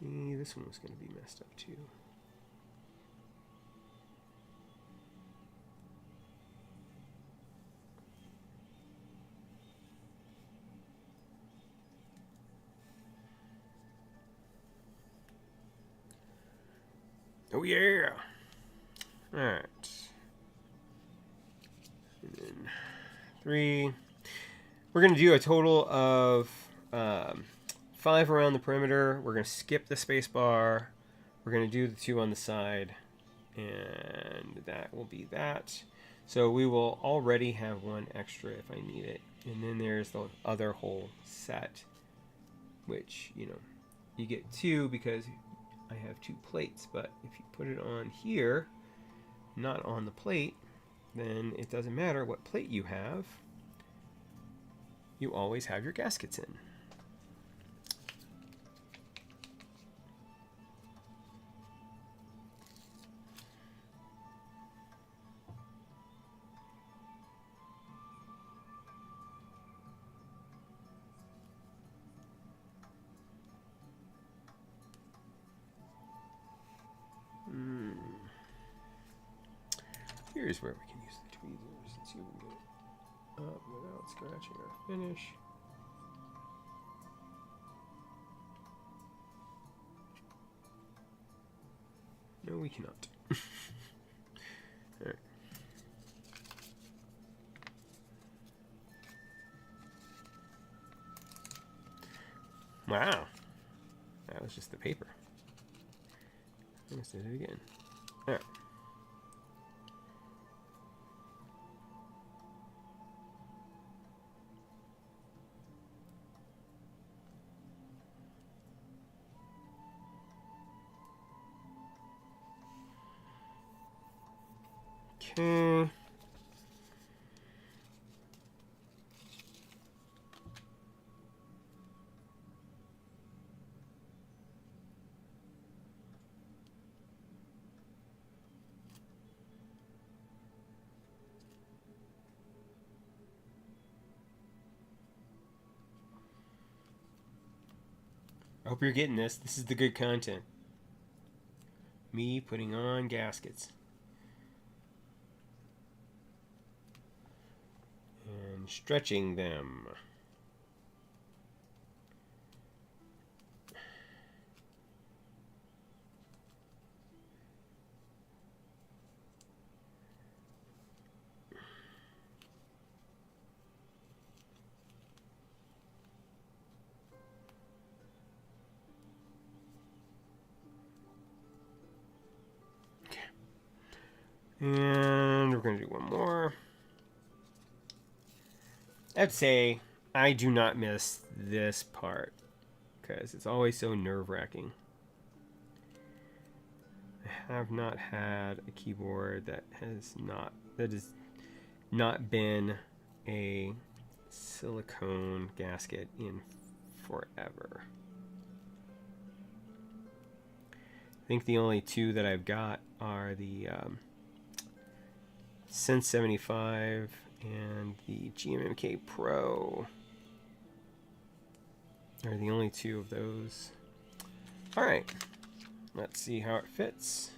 See, this one was going to be messed up too. Oh yeah! Alright. And then 3. We're going to do a total of 5 around the perimeter. We're going to skip the space bar. We're going to do the 2 on the side. And that will be that. So we will already have 1 extra if I need it. And then there's the other whole set, which, you know, you get 2 because I have 2 plates. But if you put it on here, not on the plate, then it doesn't matter what plate you have. You always have your gaskets in. Here's where we can use the tweezers and see if we can get it up without scratching our finish. No, we cannot. All right. Wow, that was just the paper. I almost did it again. All right. Okay. I hope you're getting this. This is the good content. Me putting on gaskets. And stretching them. And we're going to do one more. I'd say I do not miss this part because it's always so nerve-wracking. I have not had a keyboard that has not been a silicone gasket in forever. I think the only two that I've got are the Sense 75 and the GMMK Pro are the only two of those. All right, let's see how it fits.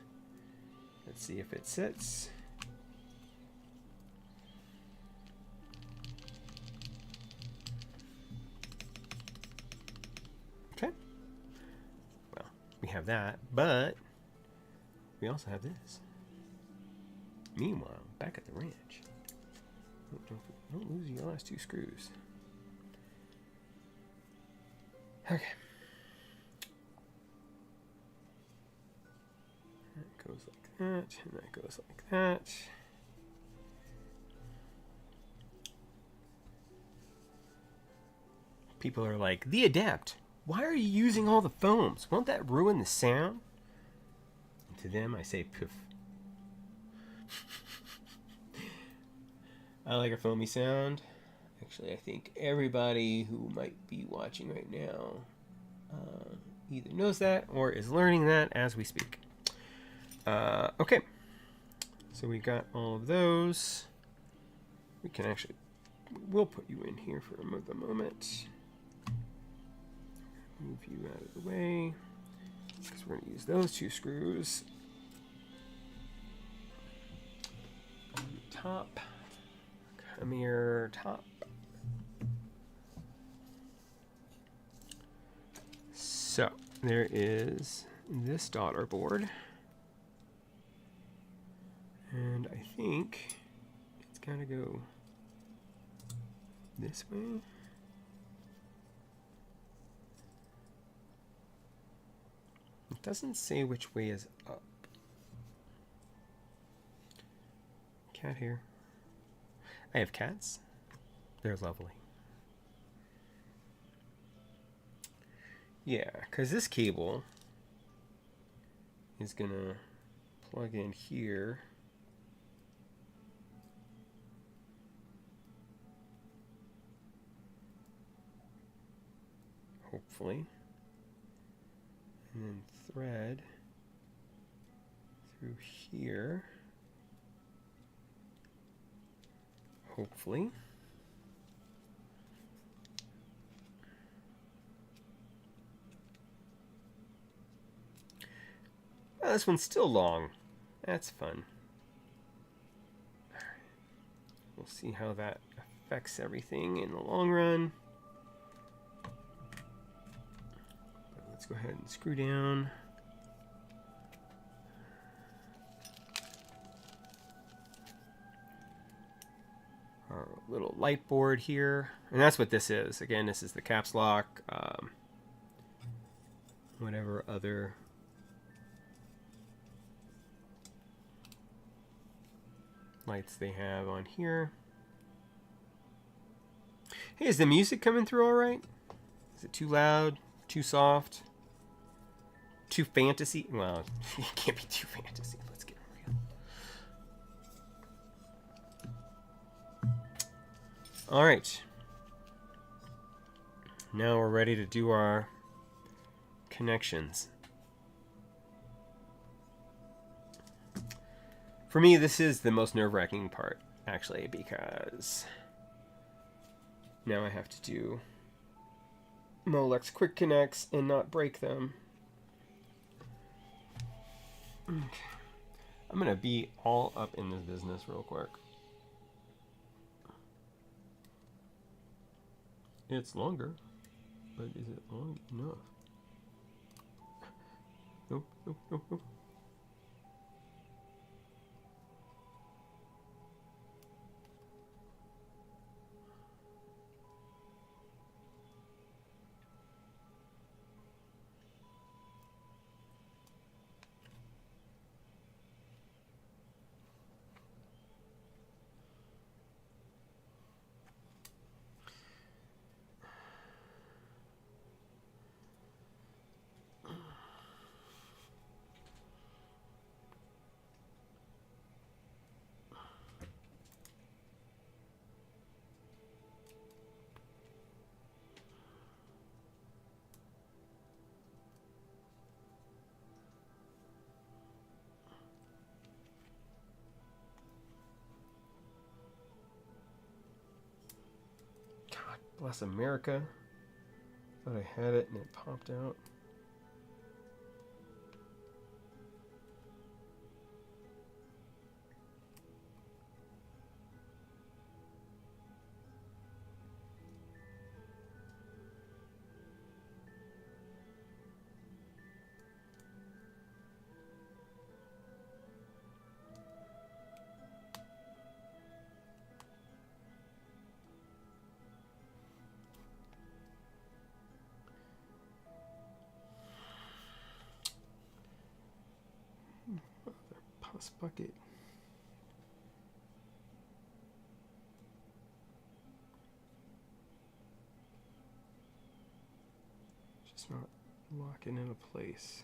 Let's see if it sits. Okay. Well, we have that, but we also have this. Meanwhile, back at the ranch. Don't lose your last two screws. Okay. That goes like that, and that goes like that. People are like, the Adept, why are you using all the foams? Won't that ruin the sound? And to them, I say, poof. I like a foamy sound. Actually, I think everybody who might be watching right now either knows that or is learning that as we speak. Okay, so we got all of those. We can actually, we'll put you in here for the moment. Move you out of the way because we're going to use those two screws. Top. Come here, top. So there is this daughter board, and I think it's got to go this way. It doesn't say which way is up. Cat here. I have cats. They're lovely. Yeah, because this cable is going to plug in here. Hopefully. And then thread through here. Hopefully. Oh, this one's still long. That's fun. All right. We'll see how that affects everything in the long run. But let's go ahead and screw down. Our little light board here, and that's what this is. Again, this is the caps lock. whatever other lights they have on here. Hey, is the music coming through all right? Is it too loud? Too soft? Too fantasy? Well, it can't be too fantasy. Let's get real. All right. Now we're ready to do our connections. For me, this is the most nerve-wracking part, actually, because now I have to do Molex quick connects and not break them. Okay. I'm going to be all up in this business real quick. It's longer, but is it long enough? Nope, nope, nope, nope. Bless America. Thought I had it and it popped out. Pus bucket. Just not locking into place.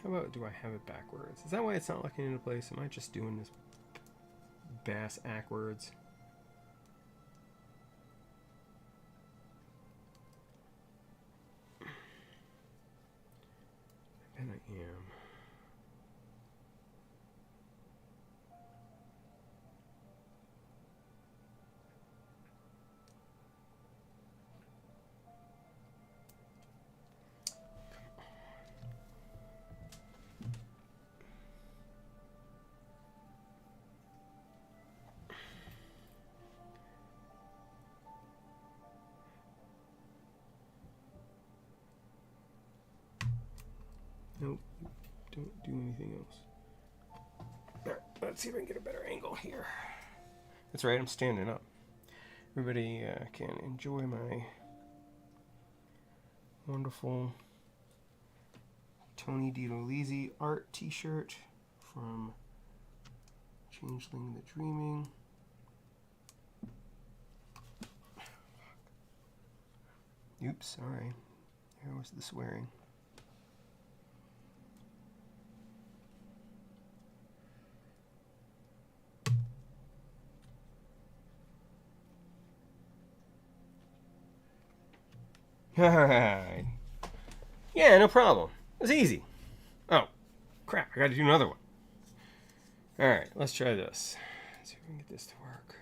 How about, do I have it backwards? Is that why it's not locking into place? Am I just doing this bass backwards? I bet I am. Nope, don't do anything else. All right, let's see if I can get a better angle here. That's right, I'm standing up. Everybody can enjoy my wonderful Tony DiDolizzi art t-shirt from Changeling the Dreaming. Oops, sorry. There was the swearing. Alright. Yeah, no problem. It was easy. Oh, crap. I gotta do another one. Alright, let's try this. Let's see if we can get this to work.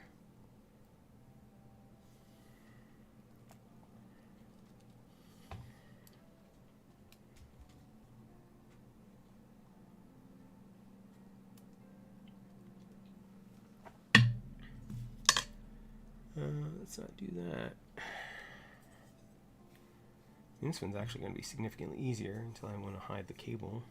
Let's not do that. This one's actually going to be significantly easier until I want to hide the cable.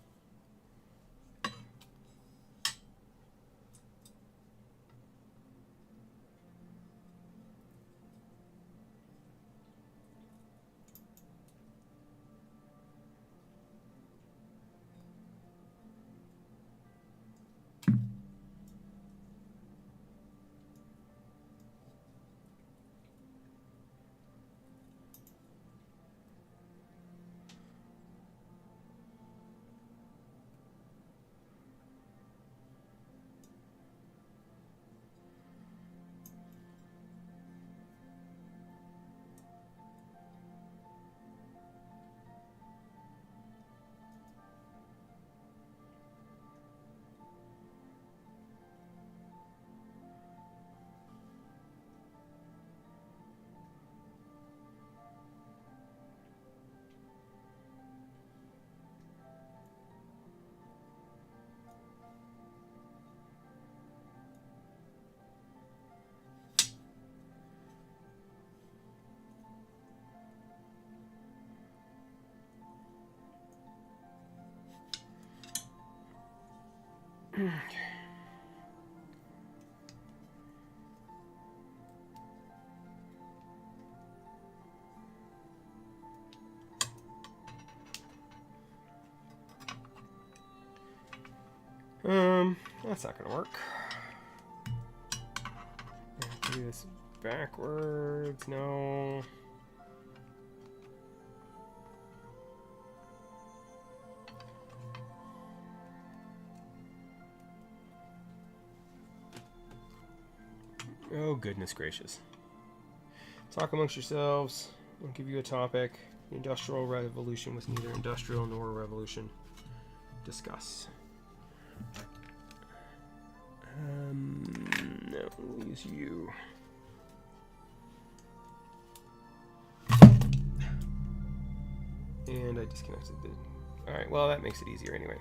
That's not gonna work. Do this backwards. No. Oh, goodness gracious. Talk amongst yourselves. I'll give you a topic. The Industrial Revolution was neither industrial nor a revolution. Discuss. No, we'll use you. And I disconnected the... Alright, well, that makes it easier anyway.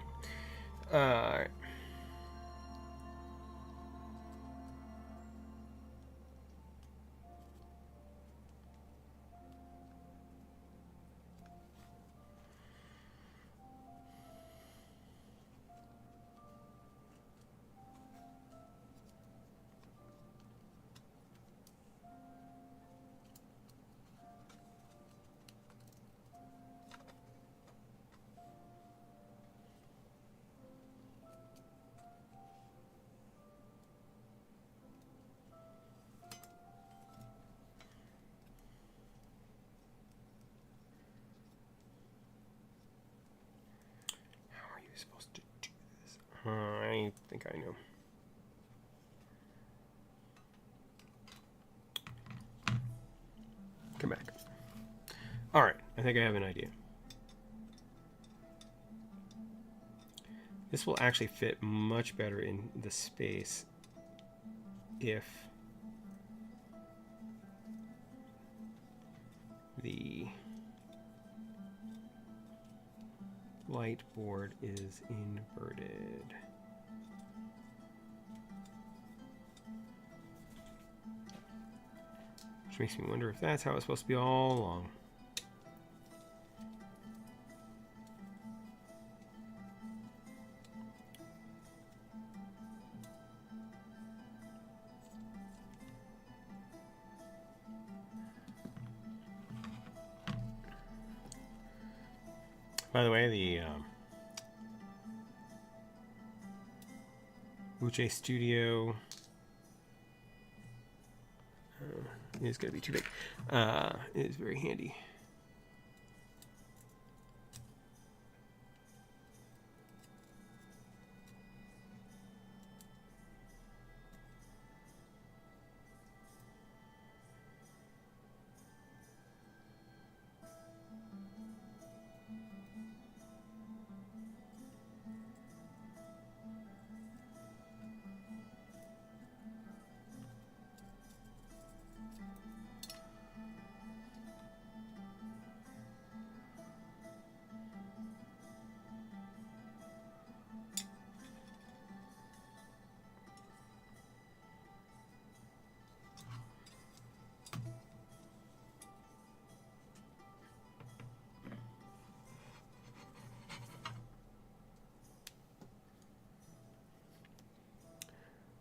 Alright. Supposed to do this. I think I know. Come back. Alright, I think I have an idea. This will actually fit much better in the space if the light board is inverted. Which makes me wonder if that's how it's supposed to be all along. By the way, the Uche Studio is going to be too big. It is very handy.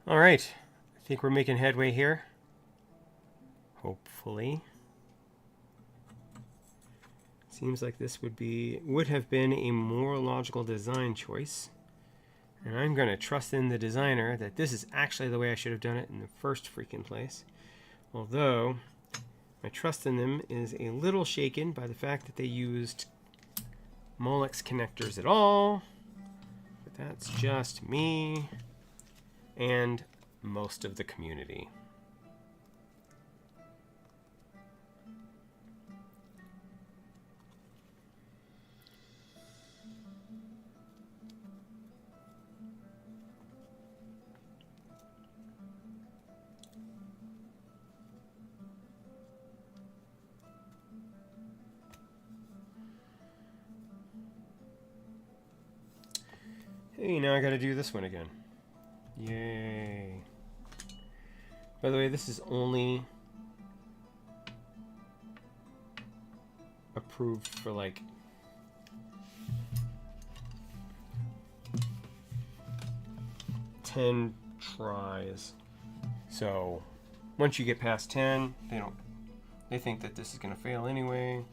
All right, I think we're making headway here. Hopefully. Seems like this would have been a more logical design choice. And I'm going to trust in the designer that this is actually the way I should have done it in the first freaking place. Although, my trust in them is a little shaken by the fact that they used Molex connectors at all. But that's just me and most of the community. Hey, now I gotta do this one again. Yay. By the way, this is only approved for like ten tries. So once you get past 10, they think that this is gonna fail anyway.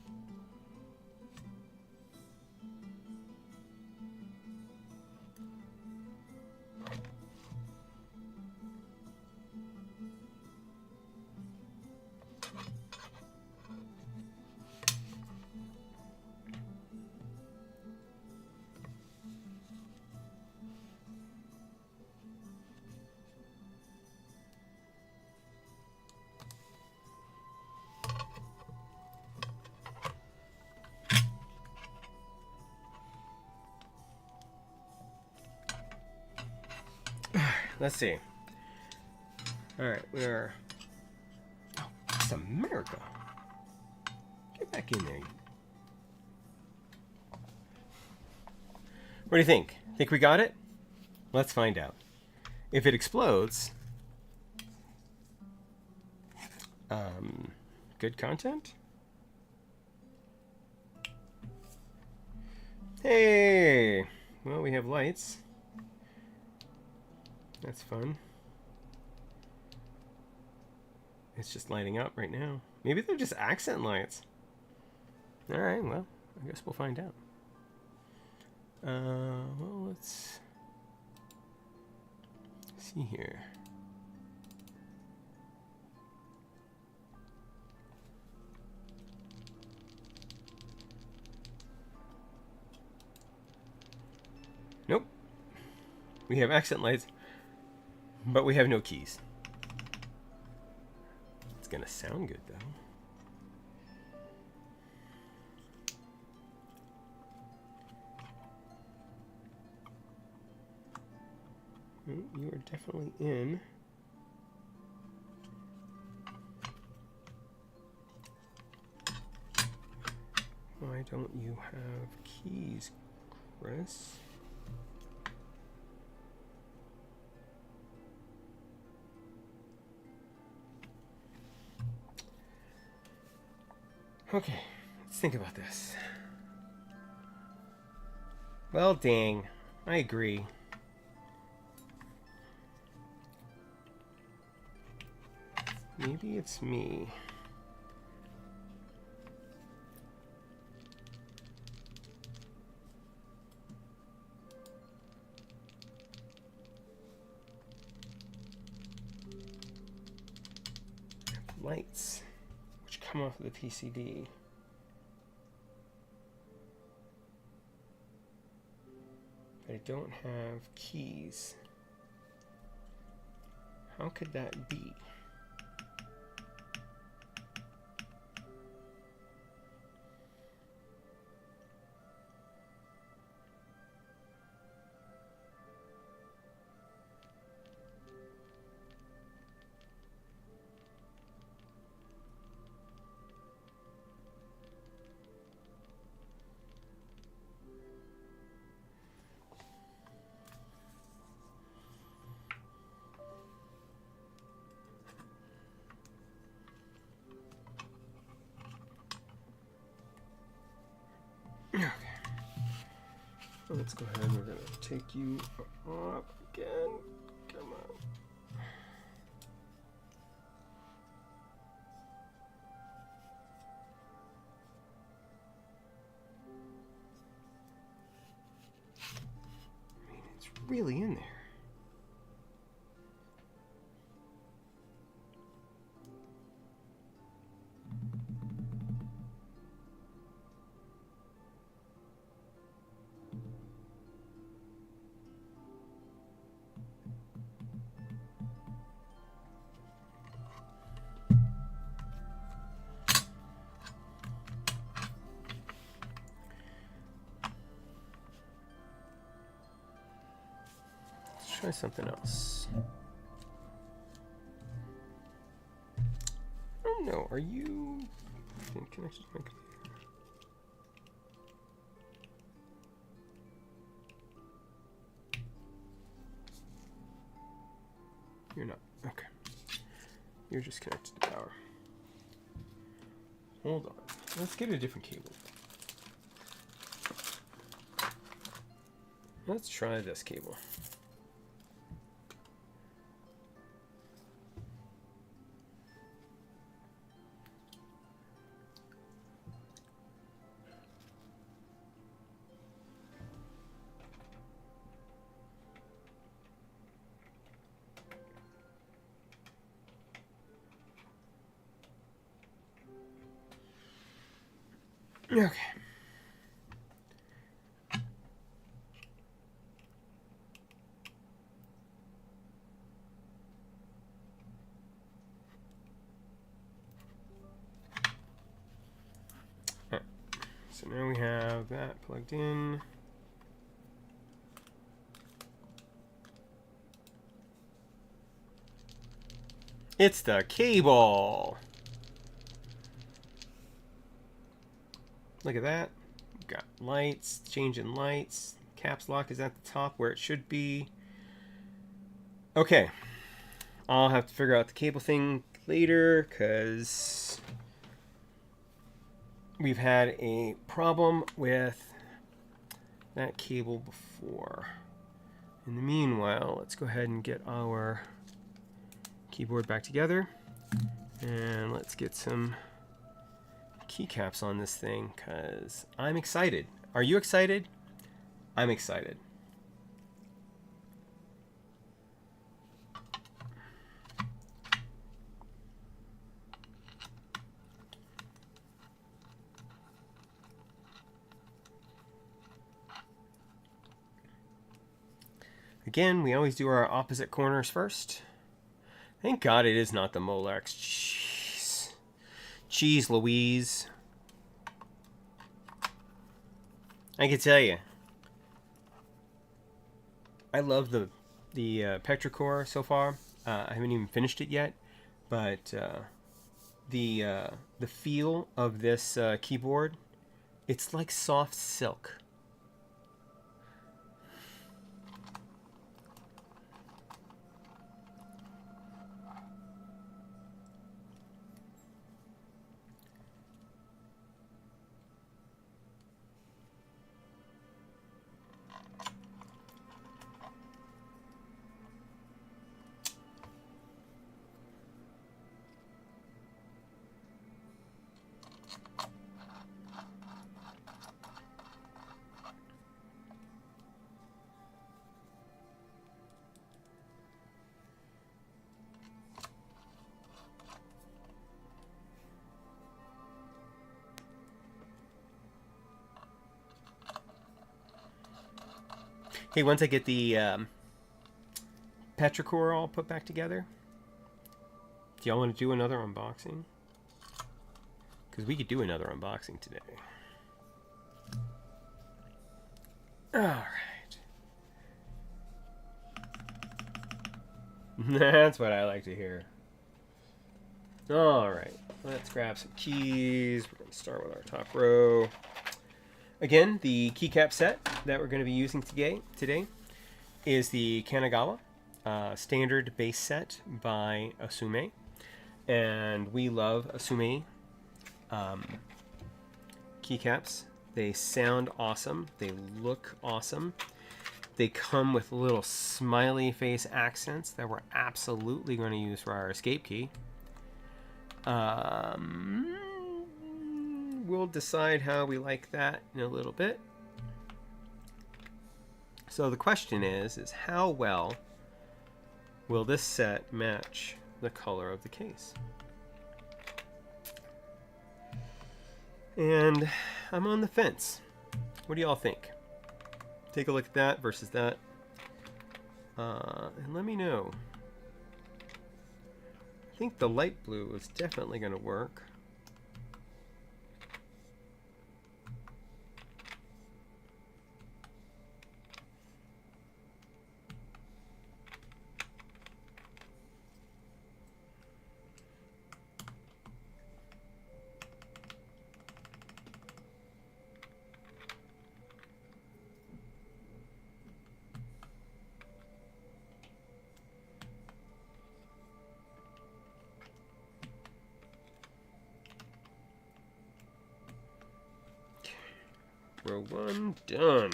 Let's see. All right, we're... Oh, it's America. Get back in there. What do you think? Think we got it? Let's find out. If it explodes... good content? Hey! Well, we have lights. That's fun. It's just lighting up right now. Maybe they're just accent lights. Alright, well, I guess we'll find out. Well, let's see here. Nope. We have accent lights. But we have no keys. It's gonna sound good though. You are definitely in. Why don't you have keys, Chris? Okay, let's think about this. Well, dang, I agree. Maybe it's me. come off of the PCB. But I don't have keys. How could that be? Okay. Well, let's go ahead and we're going to take you up again. Come on. I mean, it's really in there. Try something else. Oh no, are you connected to my computer? You're not. Okay. You're just connected to power. Hold on. Let's get a different cable. Let's try this cable. Okay. Alright. So now we have that plugged in. It's the cable. Look at that. We've got lights, changing lights. Caps lock is at the top where it should be. Okay. I'll have to figure out the cable thing later because we've had a problem with that cable before. In the meanwhile, let's go ahead and get our keyboard back together. And let's get some keycaps on this thing because I'm excited. Are you excited? I'm excited. Again, we always do our opposite corners first. Thank God it is not the Molex. Jeez. Jeez Louise. I can tell you. I love the Petrichor so far. I haven't even finished it yet, but the feel of this keyboard, it's like soft silk. Hey, once I get the Petrichor all put back together, do y'all want to do another unboxing? Because we could do another unboxing today. Alright. That's what I like to hear. Alright. Let's grab some keys. We're going to start with our top row. Again, the keycap set that we're going to be using today is the Kanagawa standard base set by Osume. And we love Osume keycaps. They sound awesome. They look awesome. They come with little smiley face accents that we're absolutely going to use for our escape key. We'll decide how we like that in a little bit. So the question is how well will this set match the color of the case? And I'm on the fence. What do y'all think? Take a look at that versus that. And let me know. I think the light blue is definitely going to work. Row 1 done.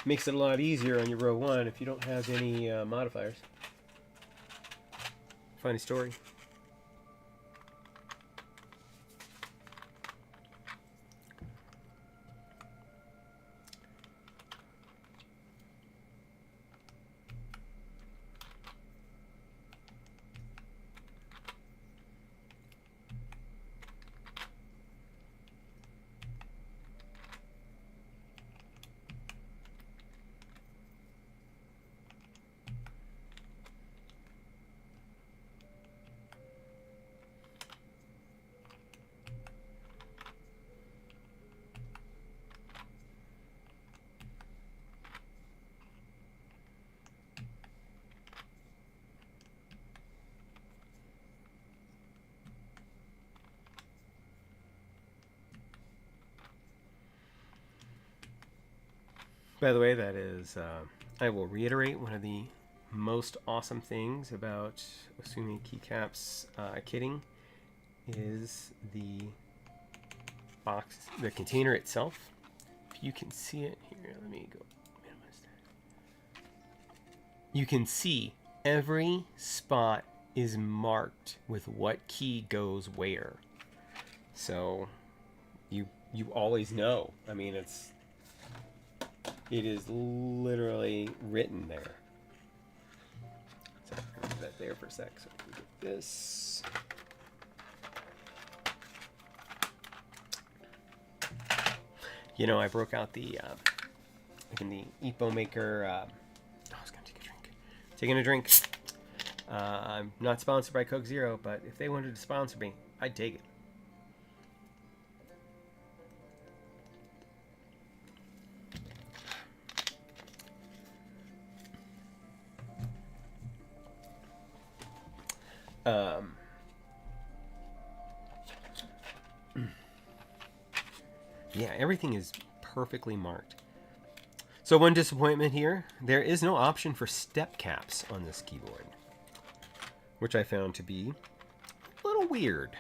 Makes it a lot easier on your row 1 if you don't have any modifiers. Funny story. By the way, that is, I will reiterate, one of the most awesome things about Osume Keycaps kitting is the box, the container itself. If you can see it here, let me go minimize that. You can see every spot is marked with what key goes where. So you always know. I mean, it is literally written there. So I'm going to put that there for a sec. So we get this. You know, I broke out the in the Epomaker. I was going to take a drink. Taking a drink. I'm not sponsored by Coke Zero, but if they wanted to sponsor me, I'd take it. Yeah, everything is perfectly marked. So one disappointment here, there is no option for step caps on this keyboard, which I found to be a little weird.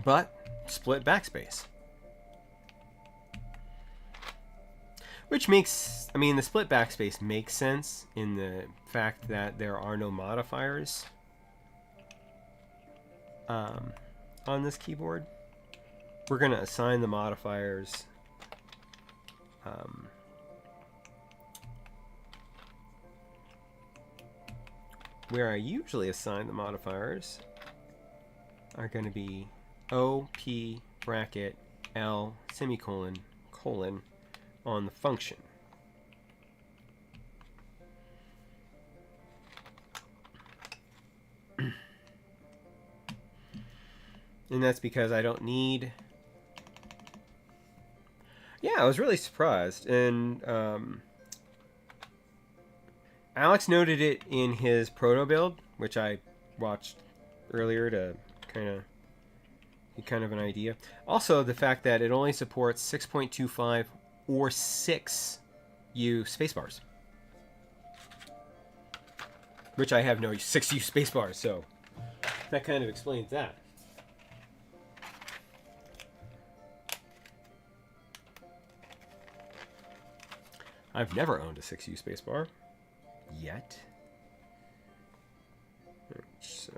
But split backspace. Which makes, I mean, the split backspace makes sense in the fact that there are no modifiers on this keyboard. We're going to assign the modifiers where I usually assign the modifiers are going to be O, P, bracket, L semicolon colon on the function. And that's because I don't need... Yeah, I was really surprised. And Alex noted it in his proto build, which I watched earlier to kind of get kind of an idea. Also, the fact that it only supports 6.25 or 6U spacebars. Which I have no 6U spacebars, so that kind of explains that. I've never owned a 6U spacebar yet. So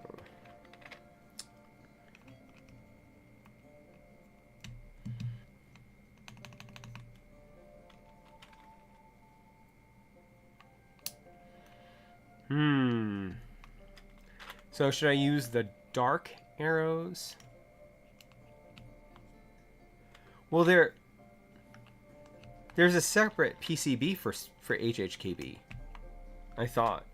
So should I use the dark arrows? Well, there's a separate PCB for HHKB, I thought.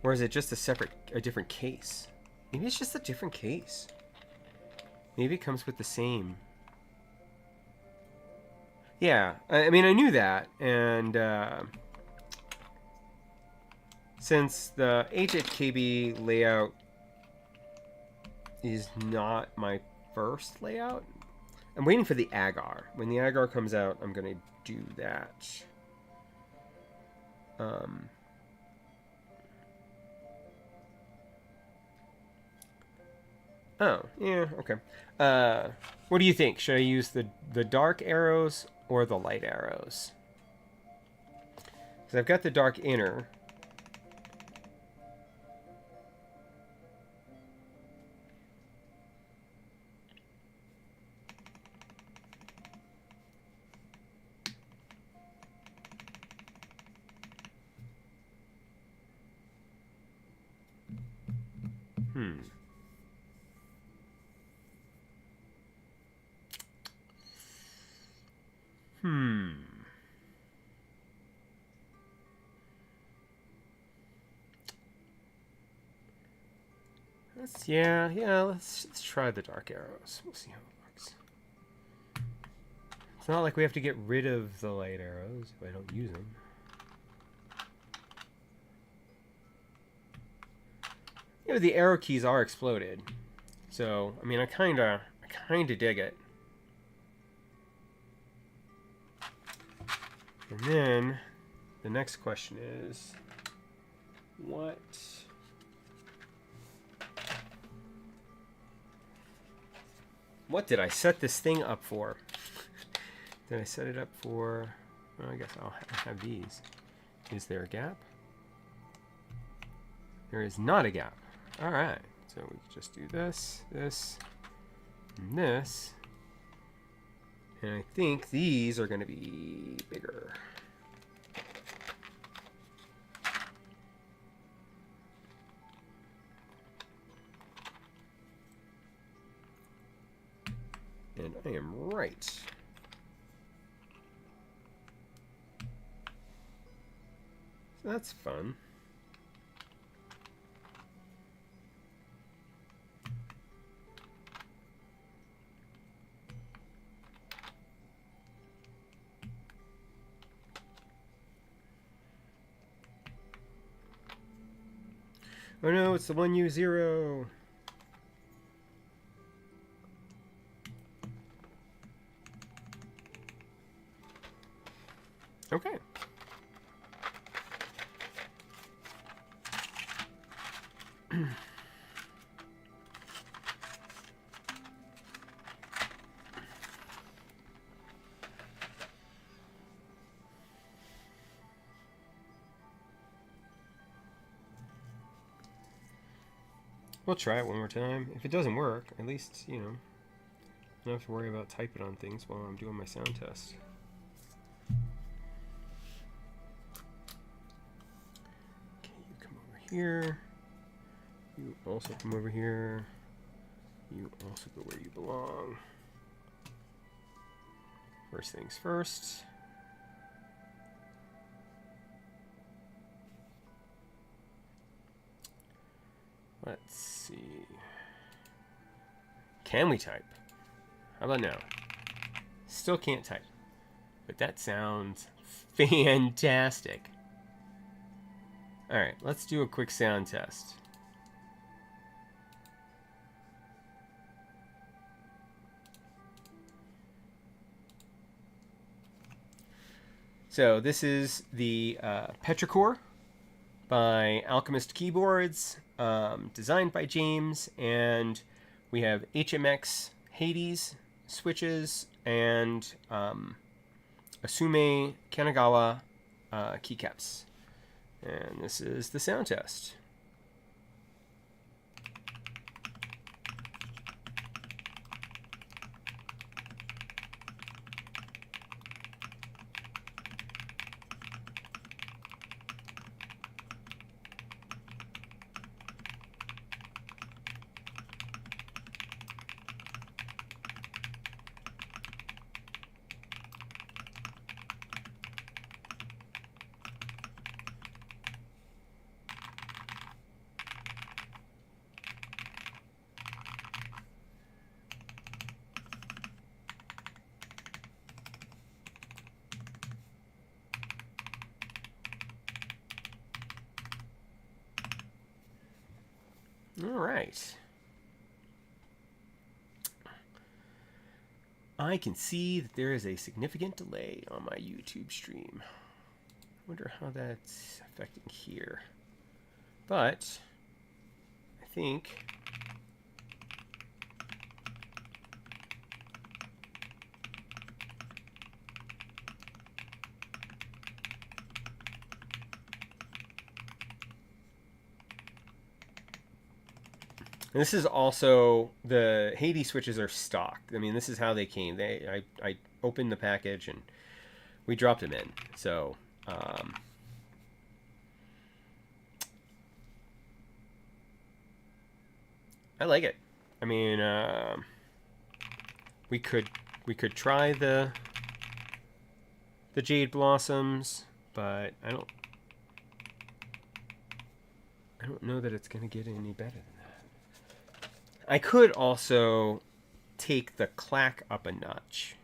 Or is it just a different case? Maybe it's just a different case. Maybe it comes with the same. Yeah, I mean, I knew that, and since the HHKB layout is not my first layout, I'm waiting for the agar. When the agar comes out, I'm going to do that. Oh, yeah, okay. What do you think? Should I use the dark arrows or the light arrows? Because I've got the dark inner. Let's try the dark arrows. We'll see how it works. It's not like we have to get rid of the light arrows if I don't use them. You know, the arrow keys are exploded. So, I mean, I kinda dig it. And then the next question is, what did I set this thing up for? Did I set it up for... Well, I guess I'll have these. Is there a gap? There is not a gap. All right. So we can just do this, this, and this. And I think these are going to be bigger. And I am right. So that's fun. Oh no, it's the 1U0. Okay. We'll try it one more time. If it doesn't work, at least, you know, I don't have to worry about typing on things while I'm doing my sound test. Okay, you come over here. You also come over here. You also go where you belong. First things first. Let's see. Can we type? How about now? Still can't type. But that sounds fantastic. Alright, let's do a quick sound test. So this is the Petrichor by Alchemist Keyboards, designed by James, and we have HMX Hades switches and Osume Kanagawa keycaps. And this is the sound test. All right. I can see that there is a significant delay on my YouTube stream. I wonder how that's affecting here. But I think and this is also, the Hades switches are stock. I mean, this is how they came. I opened the package and we dropped them in. So, I like it. I mean, we could try the Jade Blossoms, but I don't know that it's gonna get any better than that. I could also take the clack up a notch.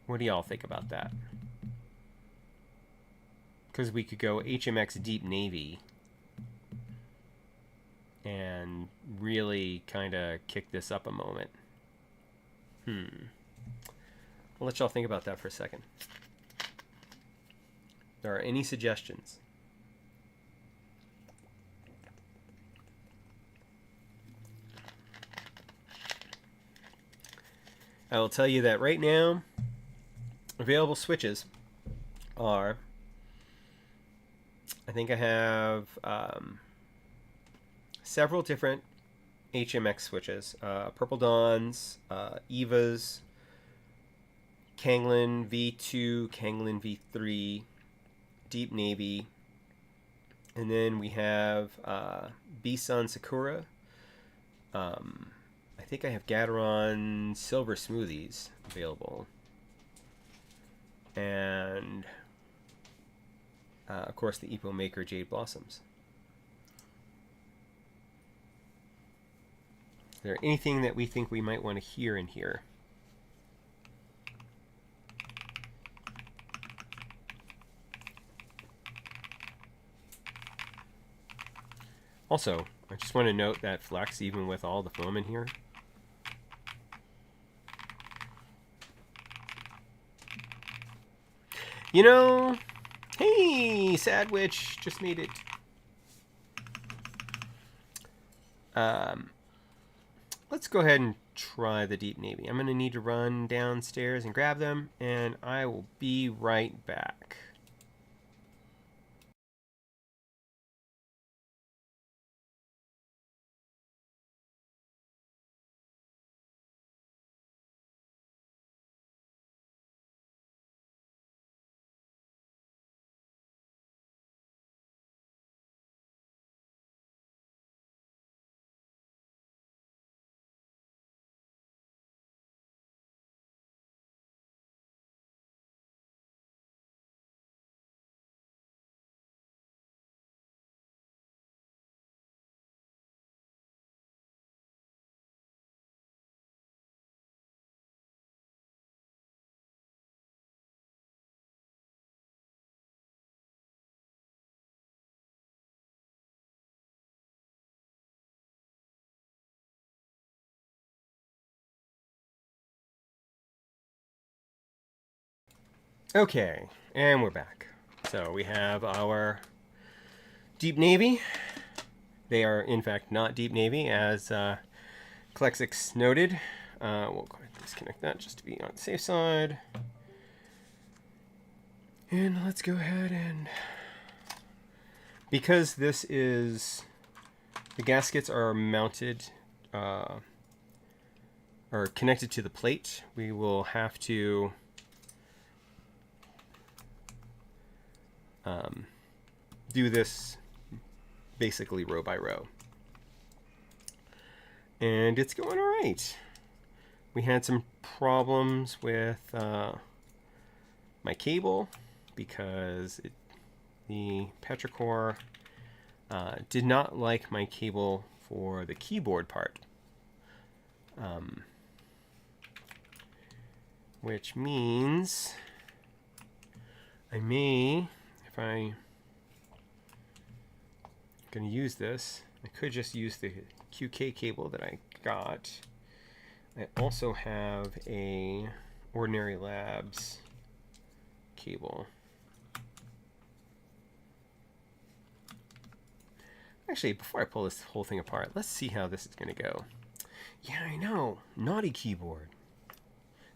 What do y'all think about that? Because we could go HMX Deep Navy and really kind of kick this up a moment. I'll let y'all think about that for a second. There are any suggestions? I will tell you that right now, available switches are, I think I have several different HMX switches. Purple Dawns, Eva's, Kanglin V2, Kanglin V3, Deep Navy, and then we have B-Sun Sakura. I think I have Gateron Silver Smoothies available. And, of course, the Epomaker Jade Blossoms. Is there anything that we think we might want to hear in here? Also, I just want to note that flex, even with all the foam in here. You know, hey, Sadwitch, just made it. Let's go ahead and try the Deep Navy. I'm going to need to run downstairs and grab them, and I will be right back. Okay, and we're back. So we have our deep navy. They are, in fact, not deep navy, as Clexix noted. We'll go ahead and disconnect that just to be on the safe side. And let's go ahead and... Because this is... The gaskets are mounted... are connected to the plate, we will have to... do this basically row by row. And it's going all right. We had some problems with my cable because the Petrichor did not like my cable for the keyboard part. Which means I may, if I'm going to use this, I could just use the QK cable that I got. I also have a Ordinary Labs cable. Actually, before I pull this whole thing apart, let's see how this is going to go. Yeah, I know. Naughty keyboard.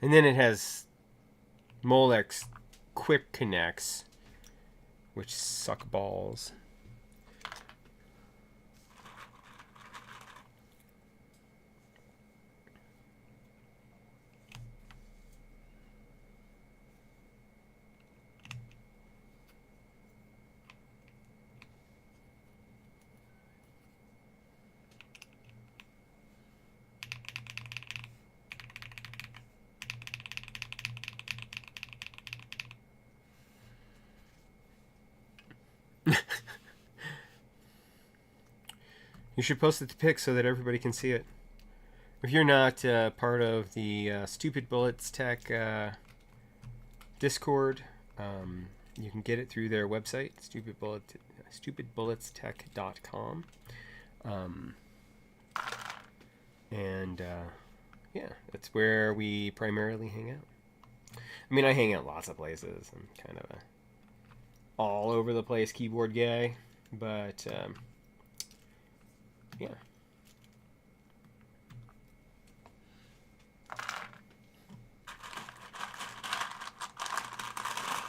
And then it has Molex Quick Connects, which suck balls. You should post it to pics so that everybody can see it. If you're not part of the Stupid Bullets Tech Discord, you can get it through their website, stupidbulletstech.com. Yeah, that's where we primarily hang out. I mean, I hang out lots of places. I'm kind of a all over the place keyboard guy, but yeah.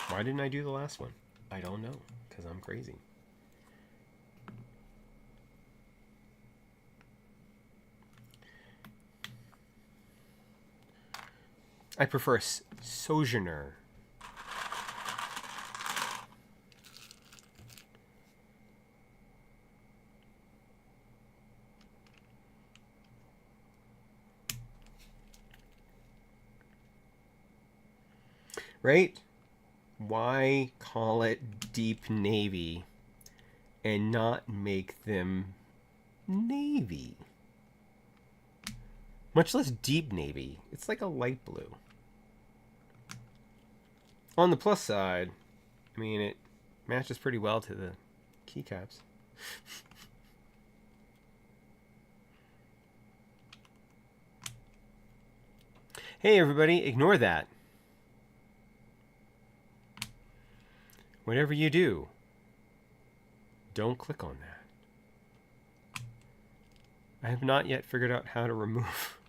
Why didn't I do the last one? I don't know, because I'm crazy. I prefer Sojourner. Right? Why call it Deep Navy and not make them navy? Much less deep navy. It's like a light blue. On the plus side, I mean, it matches pretty well to the keycaps. Hey everybody, ignore that. Whatever you do, don't click on that. I have not yet figured out how to remove.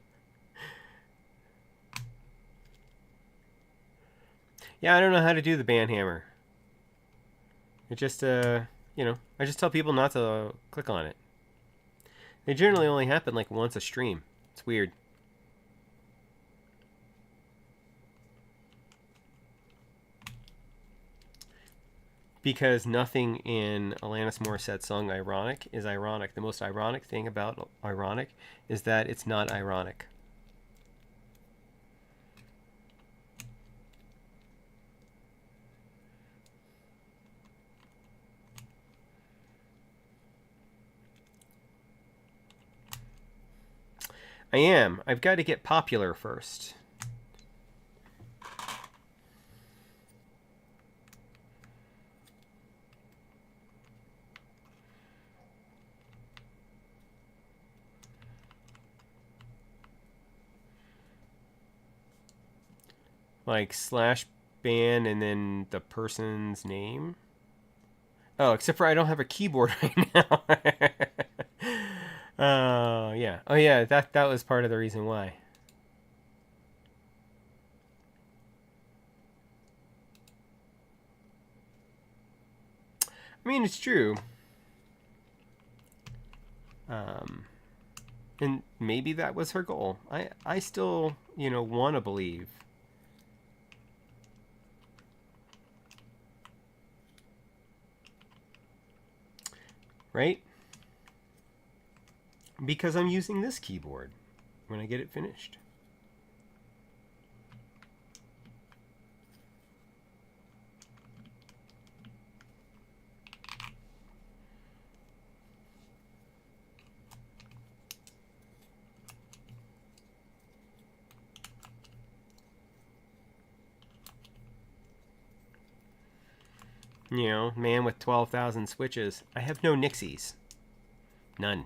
Yeah, I don't know how to do the band hammer. It just, you know, I just tell people not to click on it. They generally only happen like once a stream. It's weird. Because nothing in Alanis Morissette's song Ironic is ironic. The most ironic thing about ironic is that it's not ironic. I am. I've got to get popular first. Like
band and then the person's name. Oh, except for I don't have a keyboard right now. Yeah. Oh, yeah. That was part of the reason why. I mean, it's true. And maybe that was her goal. I still, want to believe. Right? Because I'm using this keyboard when I get it finished. Man with 12,000 switches. I have no Nixies. None.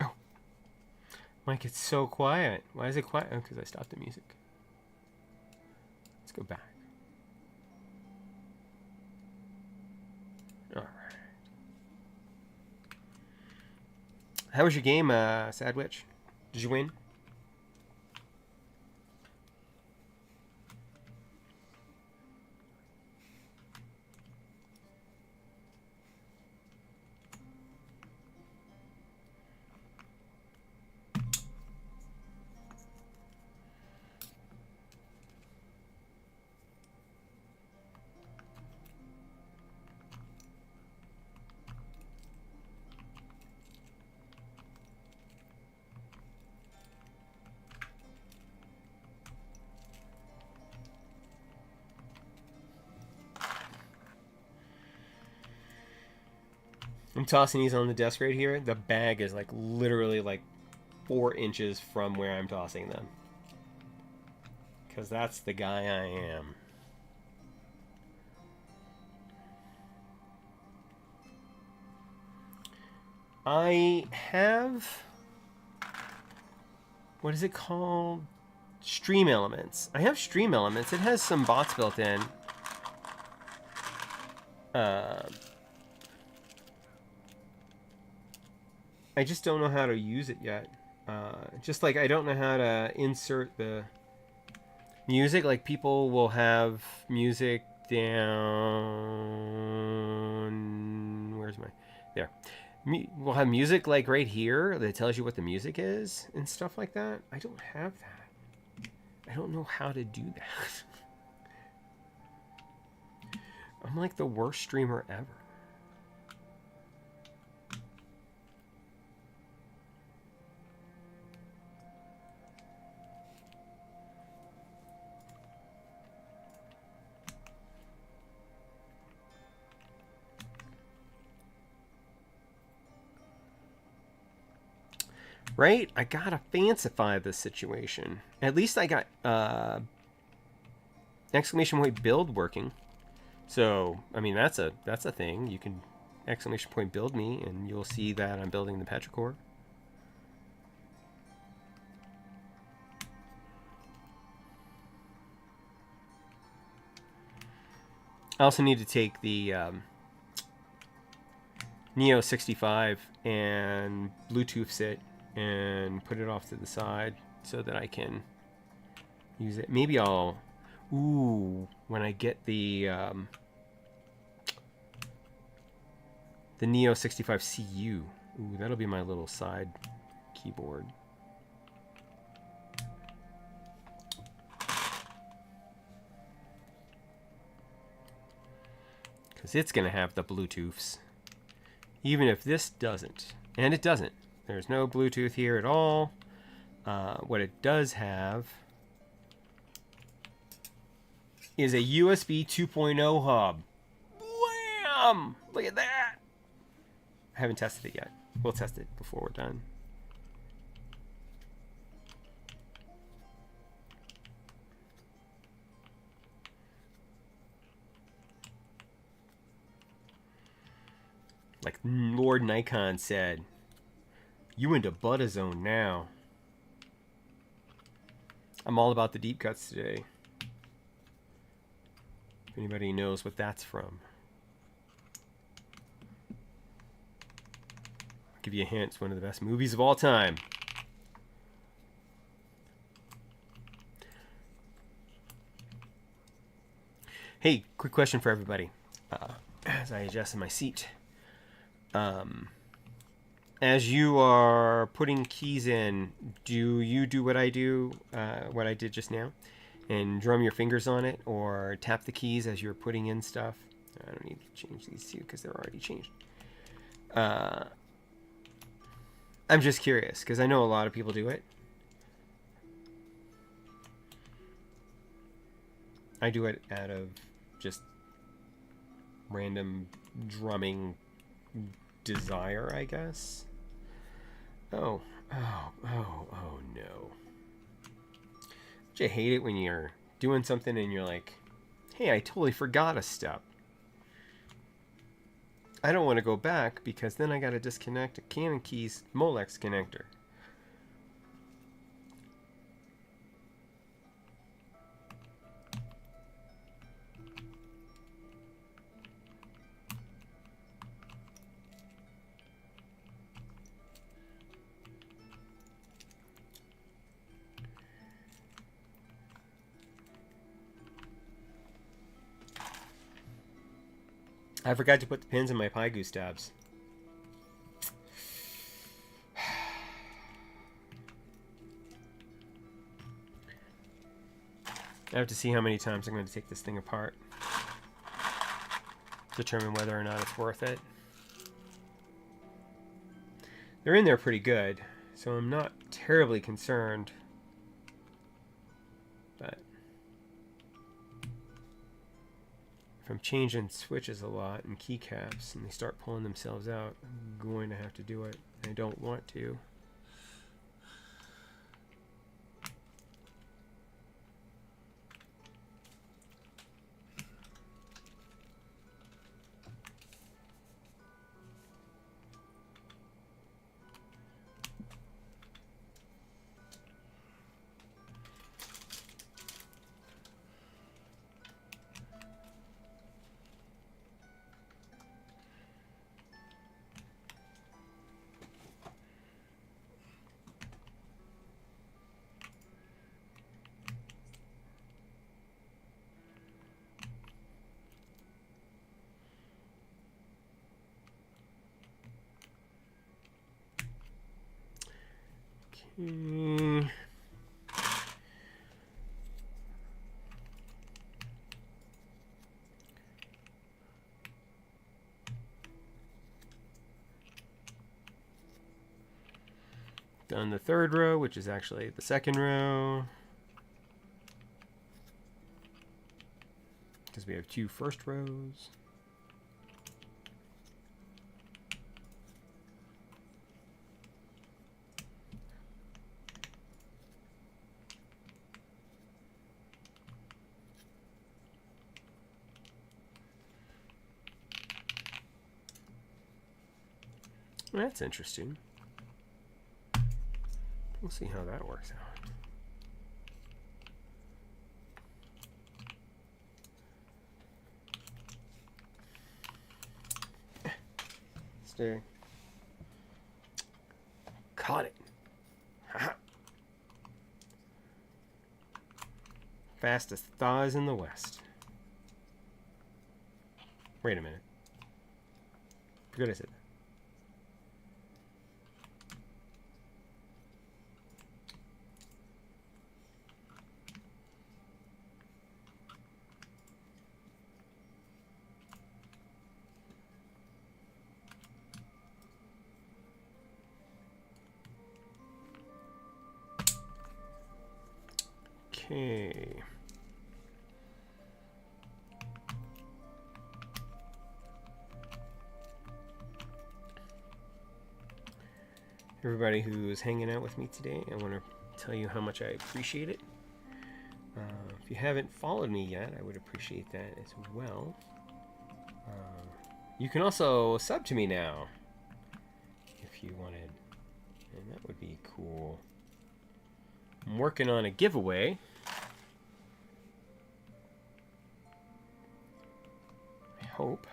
Oh. Mike, it's so quiet. Why is it quiet? Oh, because I stopped the music. Let's go back. All right. How was your game, Sad Witch? Did you win? I'm tossing these on the desk right here. The bag is like literally like 4 inches from where I'm tossing them. Because that's the guy I am. I have... What is it called? Stream Elements. I have Stream Elements. It has some bots built in. I just don't know how to use it yet. Just like I don't know how to insert the music. Like people will have music down... Where's my... There. We'll have music like right here that tells you what the music is and stuff like that. I don't have that. I don't know how to do that. I'm like the worst streamer ever. Right? I gotta fancify this situation. At least I got exclamation point build working. So, I mean, that's a thing. You can exclamation point build me, and you'll see that I'm building the Petrichor. I also need to take the Neo 65 and Bluetooth it and put it off to the side so that I can use it. Maybe I'll... Ooh, when I get the Neo 65 CU. Ooh, that'll be my little side keyboard. Because it's going to have the Bluetooths. Even if this doesn't. And it doesn't. There's no Bluetooth here at all. What it does have is a USB 2.0 hub. Wham! Look at that! I haven't tested it yet. We'll test it before we're done. Like Lord Nikon said, you into Buddha zone now. I'm all about the deep cuts today. If anybody knows what that's from. I'll give you a hint. It's one of the best movies of all time. Hey, quick question for everybody. As I adjust in my seat. As you are putting keys in, do you do what I do, what I did just now, and drum your fingers on it, or tap the keys as you're putting in stuff? I don't need to change these two because they're already changed. I'm just curious because I know a lot of people do it. I do it out of just random drumming desire, I guess. Oh no. Don't you hate it when you're doing something and you're like, hey, I totally forgot a step. I don't want to go back because then I got to disconnect a Canon Keys Molex connector. I forgot to put the pins in my Pi Goose tabs. I have to see how many times I'm going to take this thing apart. Determine whether or not it's worth it. They're in there pretty good, so I'm not terribly concerned. But if I'm changing switches a lot and keycaps and they start pulling themselves out, I'm going to have to do it. I don't want to. Okay. Done the third row, which is actually the second row, because we have two first rows. That's interesting. We'll see how that works out. Stay. Caught it. Fastest thaws in the West. Wait a minute. Forgot I said that. Okay. Everybody who's hanging out with me today, I want to tell you how much I appreciate it. If you haven't followed me yet, I would appreciate that as well. You can also sub to me now, if you wanted. And that would be cool. I'm working on a giveaway. I hope.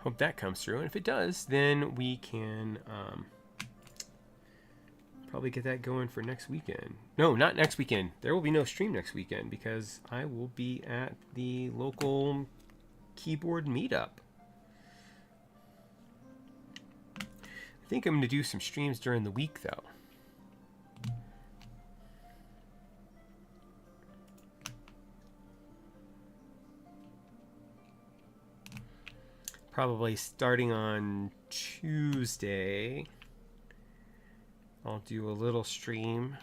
Hope that comes through. And if it does, then we can probably get that going for next weekend. No, not next weekend. There will be no stream next weekend because I will be at the local keyboard meetup. I think I'm going to do some streams during the week, though. Probably starting on Tuesday, I'll do a little stream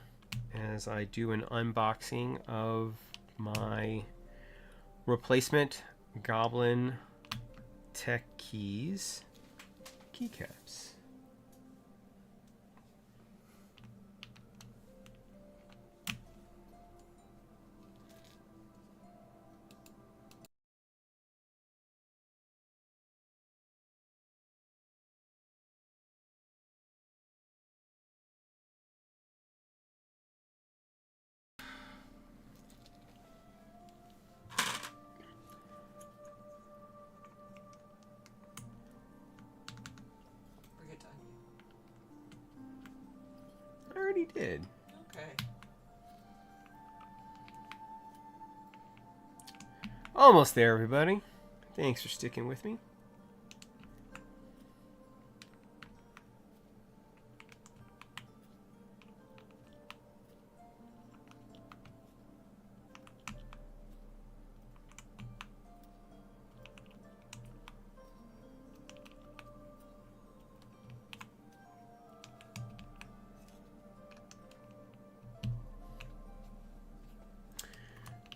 as I do an unboxing of my replacement Goblin Tech Keys keycaps. I already did.
Okay.
Almost there, everybody. Thanks for sticking with me.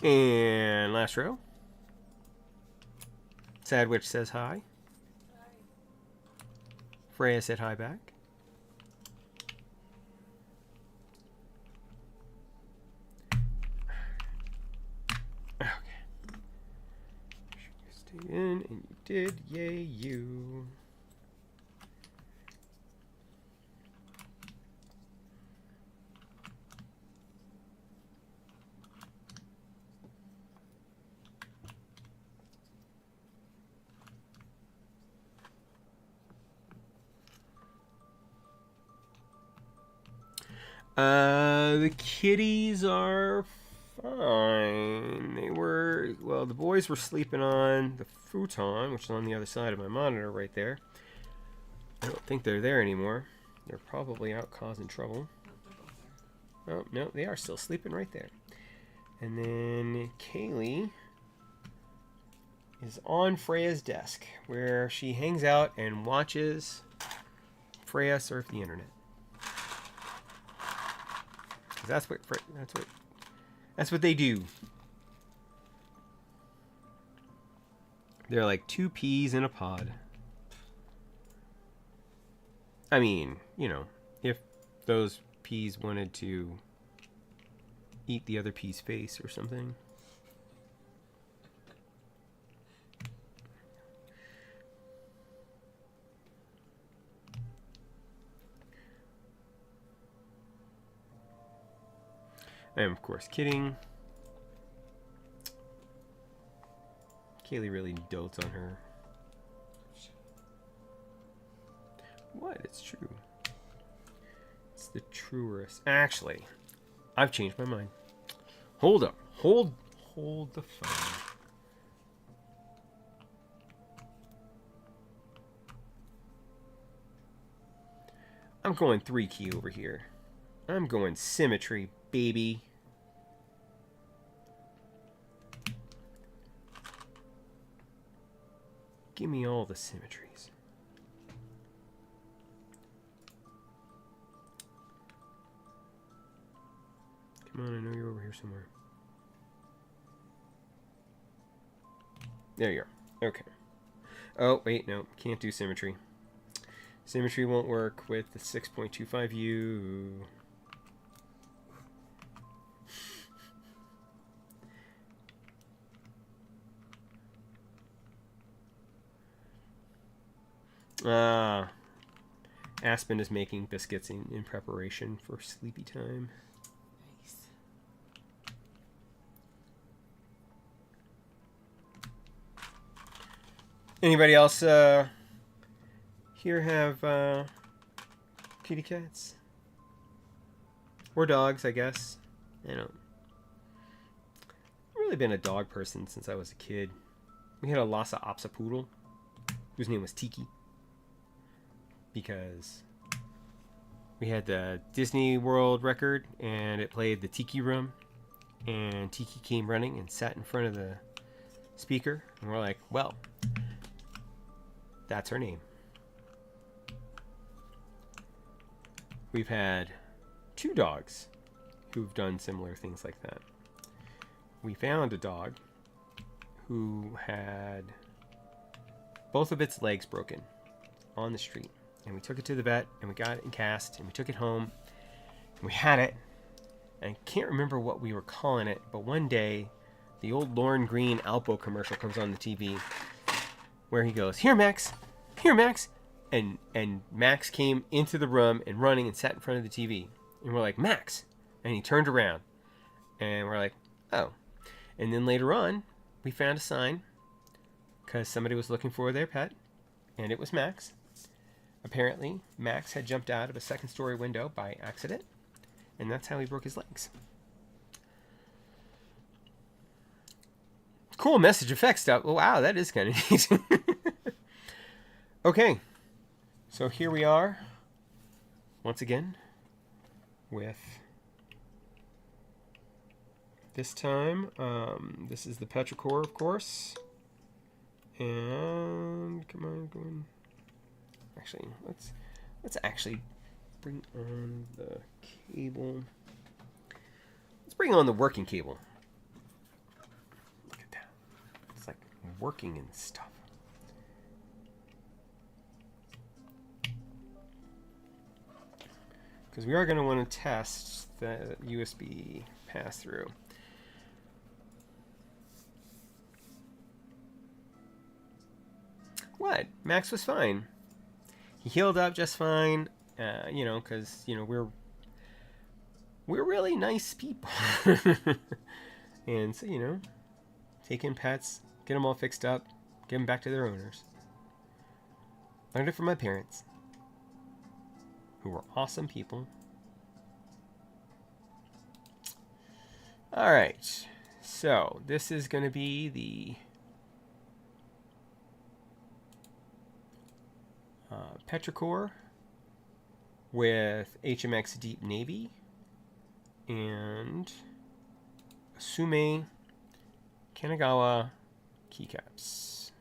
And last row. Sad Witch says hi.
Hi.
Freya said hi back. Okay. Stay in, and you did. Yay, you. The kitties are fine. They were, well, the boys were sleeping on the futon, which is on the other side of my monitor right there. I don't think they're there anymore. They're probably out causing trouble. Oh, no, they are still sleeping right there. And then Kaylee is on Freya's desk, where she hangs out and watches Freya surf the internet. That's what they do. They're like two peas in a pod. I mean, you know, if those peas wanted to eat the other pea's face or something. I am, of course, kidding. Kaylee really dotes on her. What? It's true. It's the truest. Actually, I've changed my mind. Hold up. Hold the phone. I'm going 3 key over here. I'm going symmetry, baby. Give me all the symmetries. Come on, I know you're over here somewhere. There you are. Okay. Oh, wait, no. Can't do symmetry. Symmetry won't work with the 6.25U. Aspen is making biscuits in preparation for sleepy time.
Nice.
Anybody else here have kitty cats? Or dogs, I guess. I don't. I've really been a dog person since I was a kid. We had a Lhasa Apso poodle whose name was Tiki, because we had the Disney World record and it played the Tiki Room, and Tiki came running and sat in front of the speaker, and we're like, well, that's her name. We've had 2 dogs who've done similar things like that. We found a dog who had both of its legs broken on the street, and we took it to the vet and we got it in cast and we took it home and we had it, and I can't remember what we were calling it, but one day the old Lorne Green Alpo commercial comes on the TV where he goes, here Max, and Max came into the room and running and sat in front of the TV, and we're like, Max, and he turned around and we're like, oh. And then later on we found a sign because somebody was looking for their pet, and it was Max. Apparently, Max had jumped out of a 2nd-story window by accident, and that's how he broke his legs. Cool message effect stuff. Oh, wow, that is kind of neat. Okay, so here we are, once again, with this time. This is the Petrichor, of course. And come on, go on. Actually, let's actually bring on the cable. Let's bring on the working cable. Look at that. It's like working and stuff. Because we are going to want to test the USB pass-through. What? Max was fine. He healed up just fine, you know, because, you know, we're really nice people. And so, you know, take in pets, get them all fixed up, give them back to their owners. Learned it from my parents, who were awesome people. All right, so this is going to be the Petrichor with HMX Deep Navy and Osume Kanagawa keycaps.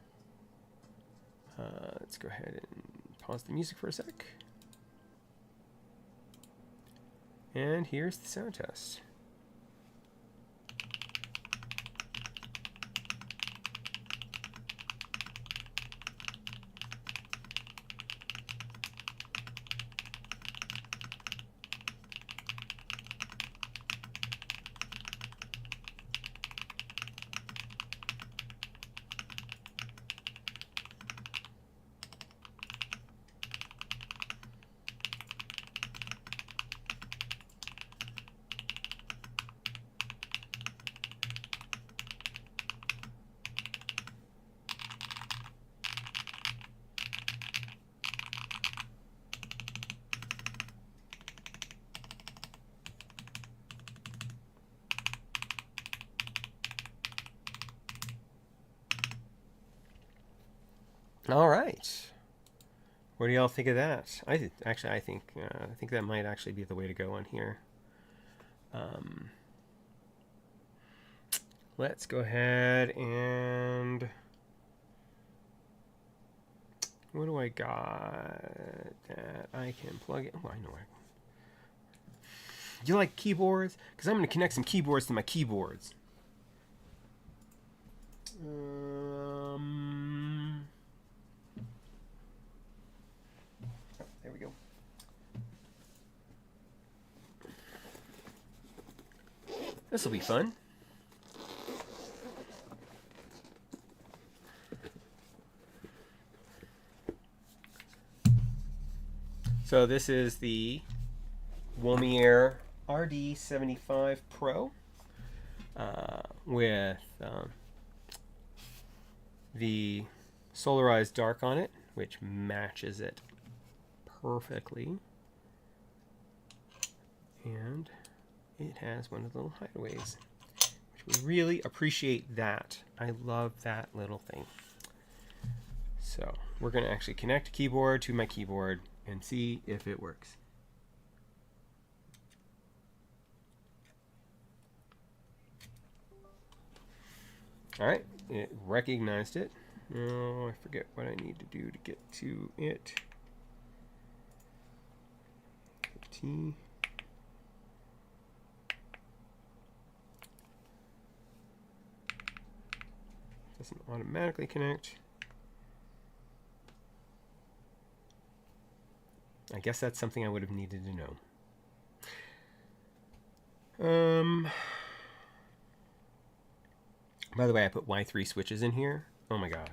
Let's go ahead and pause the music for a sec. And here's the sound test. All right. What do y'all think of that? I think that might actually be the way to go on here. Let's go ahead and what do I got that I can plug in? Oh, I know. Do you like keyboards? Because I'm going to connect some keyboards to my keyboards. This will be fun. So this is the Womier RD75 Pro with the Solarized Dark on it, which matches it perfectly. And it has one of the little hideaways, which we really appreciate that. I love that little thing. So we're going to actually connect a keyboard to my keyboard and see if it works. All right, it recognized it. Oh, I forget what I need to do to get to it. T. Doesn't automatically connect. I guess that's something I would have needed to know. By the way, I put Y3 switches in here. Oh my god.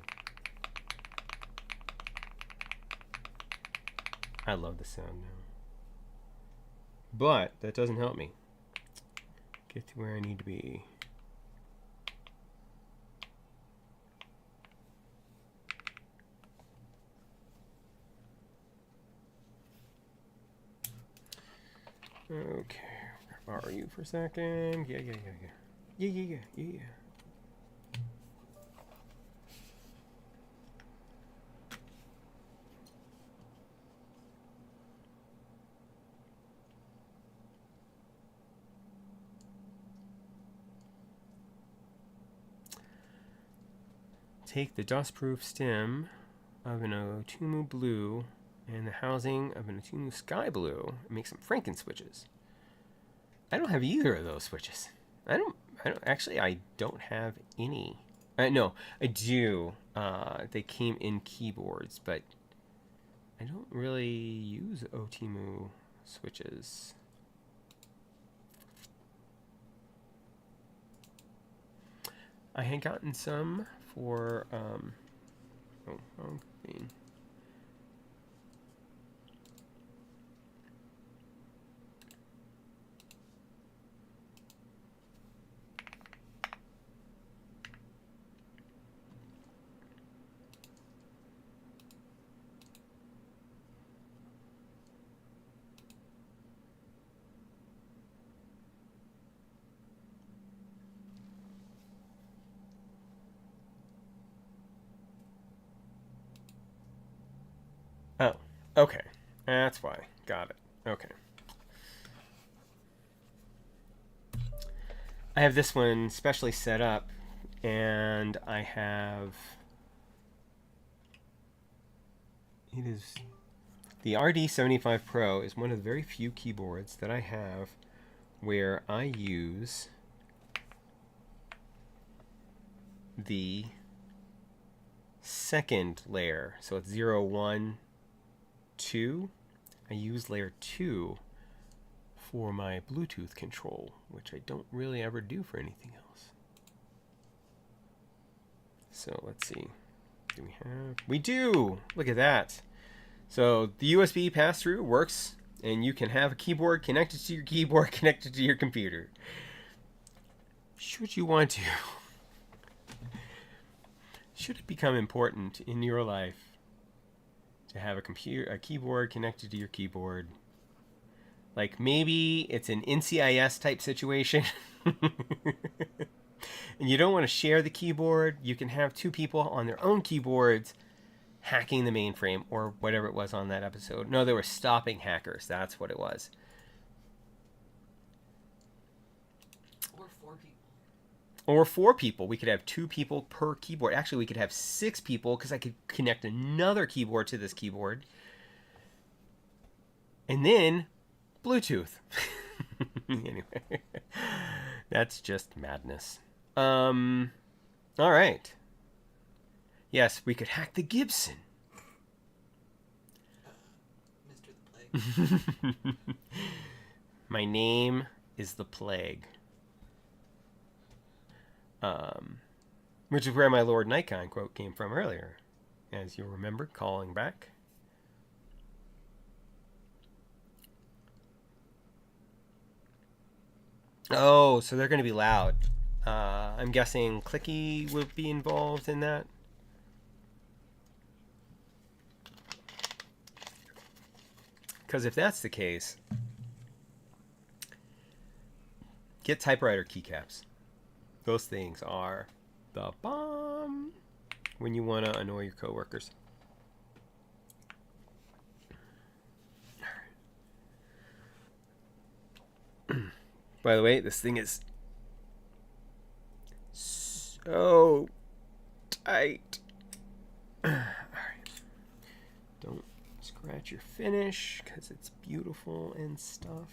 I love the sound now. But that doesn't help me get to where I need to be. Okay, borrow you for a second. Yeah. Take the dustproof stem of an Osume blue and the housing of an Osume sky blue and make some Franken switches. I don't have either of those switches. I don't have any. No, I do. They came in keyboards, but I don't really use Osume switches. I had gotten some for wrong thing. Oh, okay. That's why. Got it. Okay. I have this one specially set up, and I have... It is... The RD75 Pro is one of the very few keyboards that I have where I use the second layer. So it's 0, 1, 2. I use layer 2 for my Bluetooth control, which I don't really ever do for anything else. So let's see. Do we have? We do! Look at that. So the USB pass-through works, and you can have a keyboard connected to your keyboard connected to your computer. Should you want to. Should it become important in your life to have a keyboard connected to your keyboard? Like maybe it's an NCIS type situation and you don't want to share the keyboard. You can have two people on their own keyboards hacking the mainframe or whatever it was on that episode. No, they were stopping hackers. That's what it was. Or 4 people. We could have 2 people per keyboard. Actually, we could have 6 people because I could connect another keyboard to this keyboard. And then Bluetooth. Anyway, that's just madness. All right. Yes, we could hack the Gibson.
Mr. the Plague.
My name is the Plague. Which is where my Lord Nikon quote came from earlier, as you'll remember, calling back. Oh, so they're going to be loud. I'm guessing clicky would be involved in that. Because if that's the case, get typewriter keycaps. Those things are the bomb when you want to annoy your coworkers. By the way, this thing is so tight. All right. Don't scratch your finish because it's beautiful and stuff.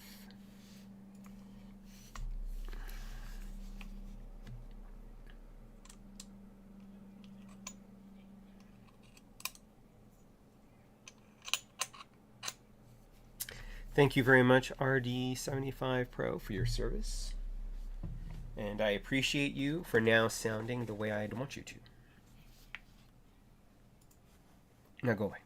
Thank you very much, RD75 Pro, for your service. And I appreciate you for now sounding the way I'd want you to. Now go away.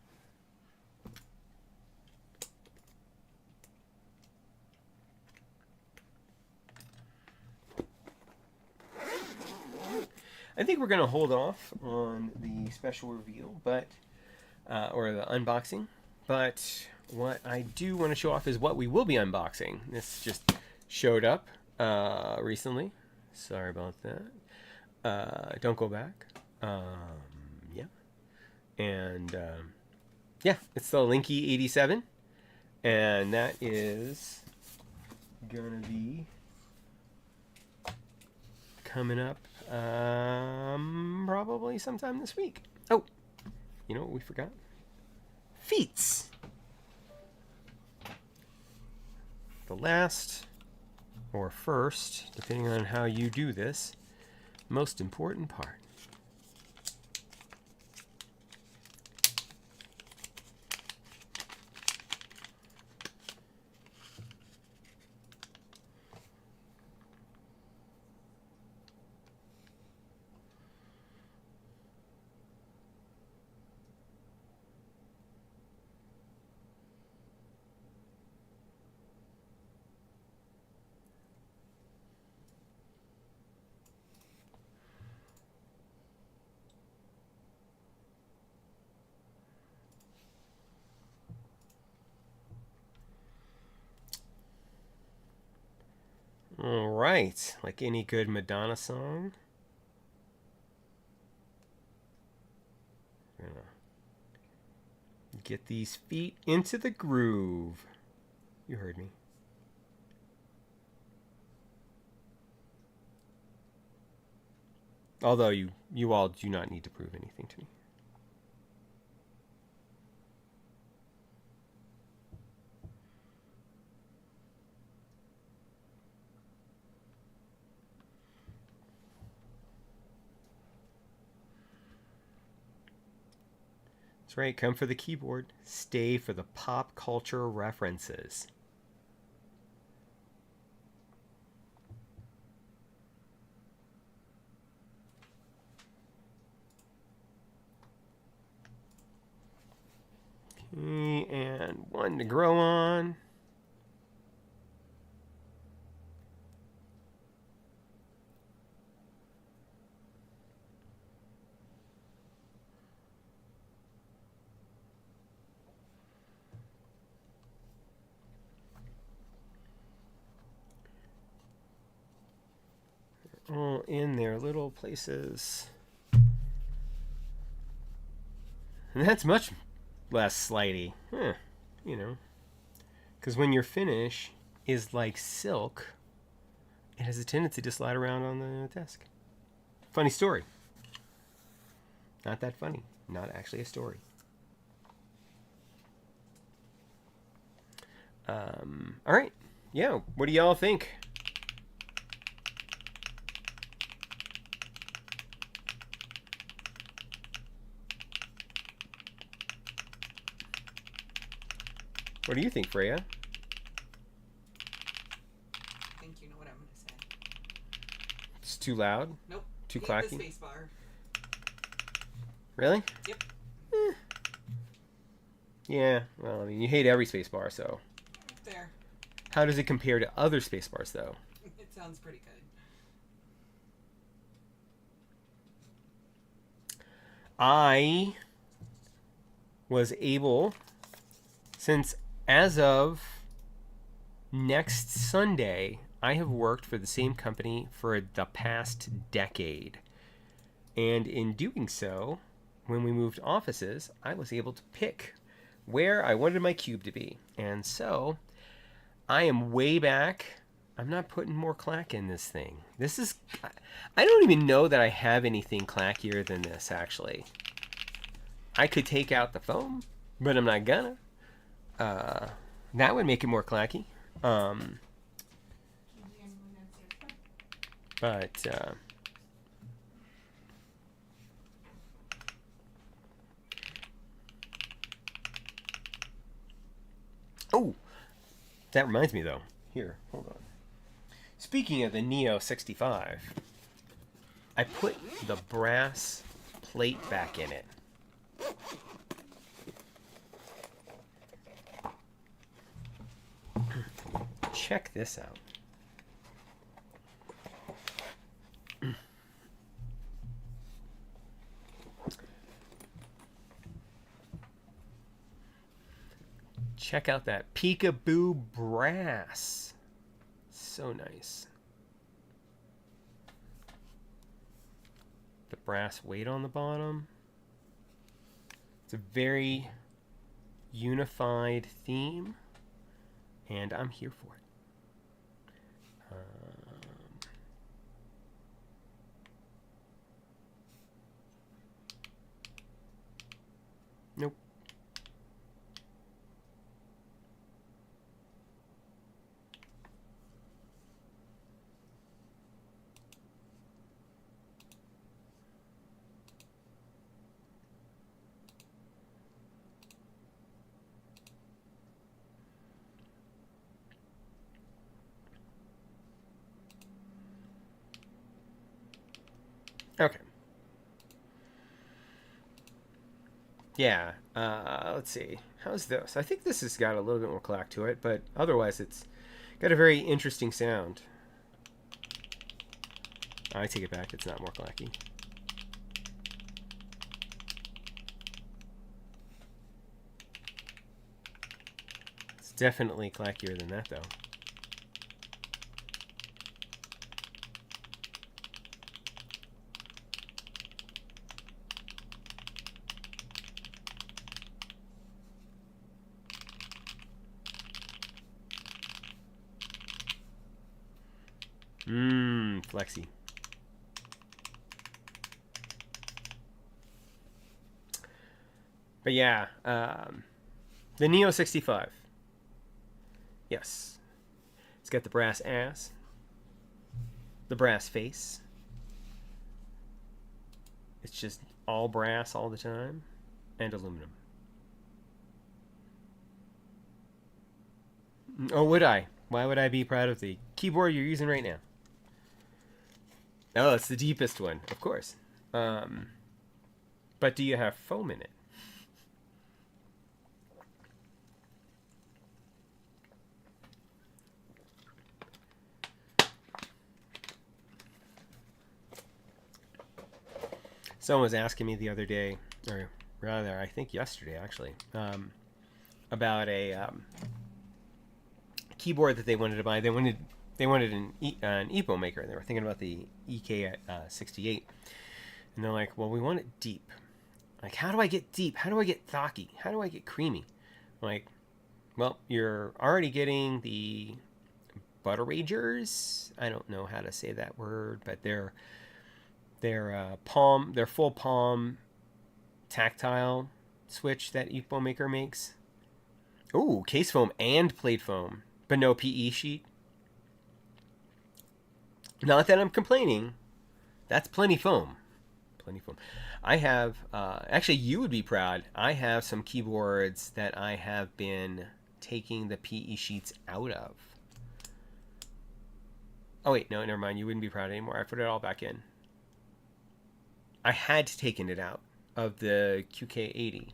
I think we're going to hold off on the special reveal, but or the unboxing. But what I do want to show off is what we will be unboxing. This just showed up recently. Sorry about that. Don't go back. Yeah. And yeah, it's the Linky 87. And that is going to be coming up probably sometime this week. Oh, you know what we forgot? Feats. The last or first, depending on how you do this, most important part. All right, like any good Madonna song. Gonna get these feet into the groove. You heard me. Although you all do not need to prove anything to me. That's right, come for the keyboard, stay for the pop culture references. Okay, and one to grow on. All in their little places. And that's much less slidey. You know. Because when your finish is like silk, it has a tendency to slide around on the desk. Funny story. Not that funny. Not actually a story. All right. Yeah, what do y'all think? What do you think, Freya?
I think you know what I'm going to say.
It's too loud?
Nope.
Too
Hate
clacky?
the space bar.
Really?
Yep.
Yeah, well, I mean, you hate every space bar, so.
There.
How does it compare to other space bars, though?
It sounds pretty good.
I was able, since as of next Sunday, I have worked for the same company for the past decade. And in doing so, when we moved offices, I was able to pick where I wanted my cube to be. And so I am way back. I'm not putting more clack in this thing. This is... I don't even know that I have anything clackier than this, actually. I could take out the foam, but I'm not gonna. That would make it more clacky. But... oh! That reminds me, though. Here, hold on. Speaking of the Neo 65, I put the brass plate back in it. Check this out. Check out that peekaboo brass. So nice. The brass weight on the bottom. It's a very unified theme, and I'm here for it. Nope. Okay. Yeah, let's see. How's this? I think this has got a little bit more clack to it, but otherwise it's got a very interesting sound. I take it back. It's not more clacky. It's definitely clackier than that, though. Flexi. But yeah, the Neo 65. Yes. It's got the brass ass, the brass face. It's just all brass all the time, and aluminum. Oh, would I? Why would I be proud of the keyboard you're using right now? Oh, it's the deepest one, of course. But do you have foam in it? Someone was asking me the other day, or rather, I think yesterday actually, about a keyboard that they wanted to buy. They wanted an Epomaker. They were thinking about the EK68, and they're like, "Well, we want it deep. Like, how do I get deep? How do I get thocky? How do I get creamy?" I'm like, well, you're already getting the Butter Ragers. I don't know how to say that word, but they're full palm tactile switch that Epomaker makes. Ooh, case foam and plate foam, but no PE sheet. Not that I'm complaining. That's plenty foam. Plenty foam. I have, actually, you would be proud. I have some keyboards that I have been taking the PE sheets out of. Oh wait, no, never mind. You wouldn't be proud anymore. I put it all back in. I had taken it out of the QK80.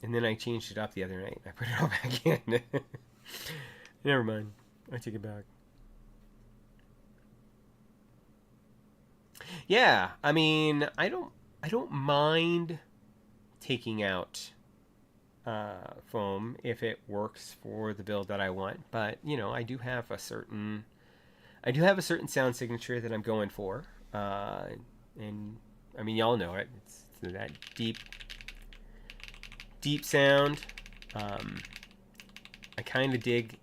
And then I changed it up the other night. I put it all back in. Never mind. I take it back. Yeah, I mean, I don't mind taking out foam if it works for the build that I want. But you know, I do have a certain sound signature that I'm going for, and I mean, y'all know it. It's that deep sound. I kind of dig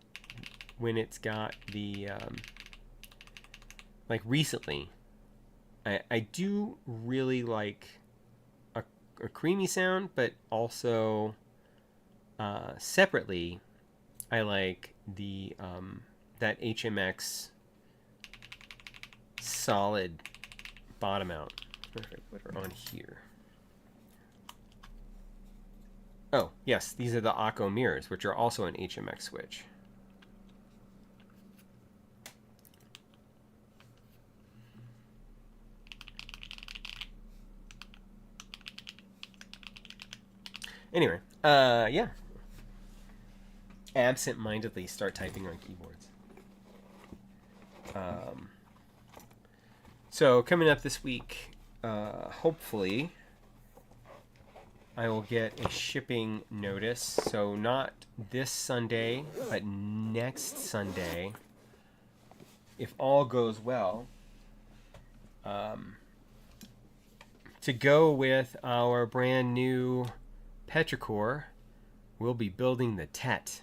when it's got the like recently. I do really like a creamy sound, but also separately, I like the that HMX solid bottom out. What are on here? Oh, yes, these are the Akko mirrors, which are also an HMX switch. Anyway, yeah. Absent-mindedly start typing on keyboards. So coming up this week, hopefully, I will get a shipping notice. So not this Sunday, but next Sunday, if all goes well. To go with our brand new Petrichor, we'll be building the Tet.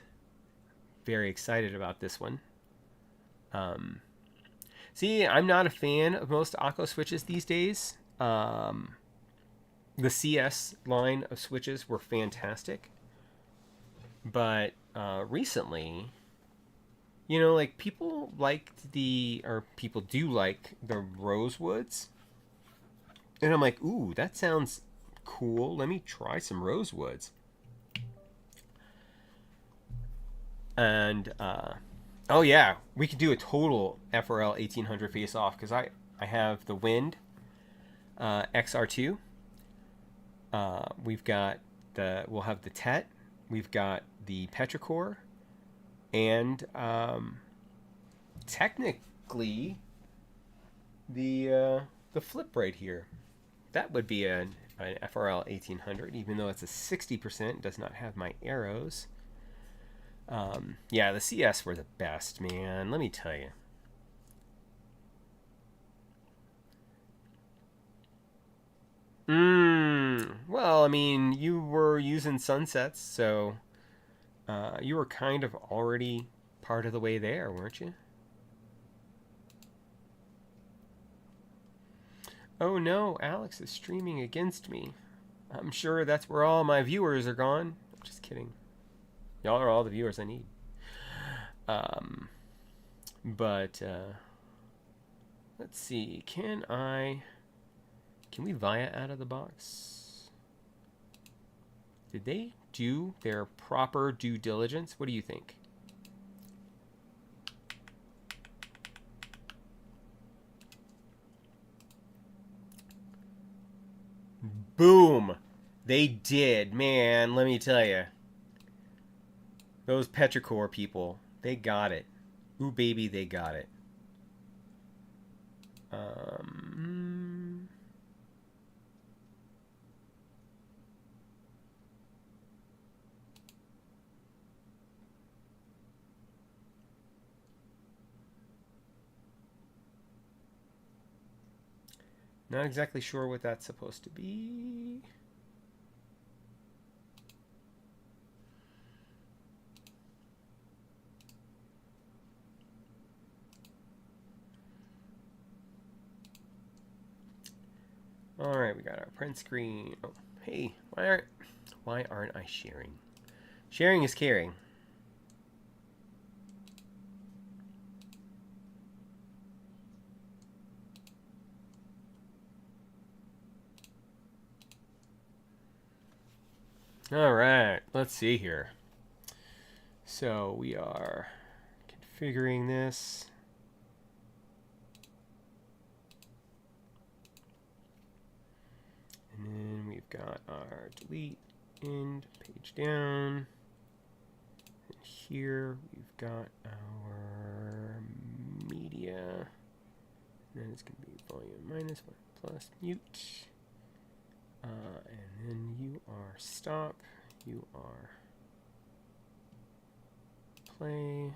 Very excited about this one. See, I'm not a fan of most Akko switches these days. The CS line of switches were fantastic. But recently, you know, like people do like the Rosewoods. And I'm like, ooh, that sounds cool. Let me try some Rosewoods. And oh yeah, we could do a total FRL 1800 face off because I have the Wind XR2. We'll have the Tet. We've got the Petrichor, and technically the flip right here. That would be an FRL 1800, even though it's a 60%. Does not have my arrows. Yeah, the CS were the best, man. Let me tell you. Well, I mean, you were using Sunsets, so you were kind of already part of the way there, weren't you? Oh no, Alex is streaming against me. I'm sure that's where all my viewers are gone. I'm just kidding. Y'all are all the viewers I need. But let's see. Can we via out of the box? Did they do their proper due diligence? What do you think? Boom! They did, man. Let me tell you. Those Petrichor people, they got it. Ooh, baby, they got it. Not exactly sure what that's supposed to be. All right, we got our print screen. Oh, hey, why aren't I sharing? Sharing is caring. All right, let's see here. So we are configuring this. got our delete end page down. And here we've got our media. And then it's going to be volume minus 1 plus mute. And then you are stop. You are play.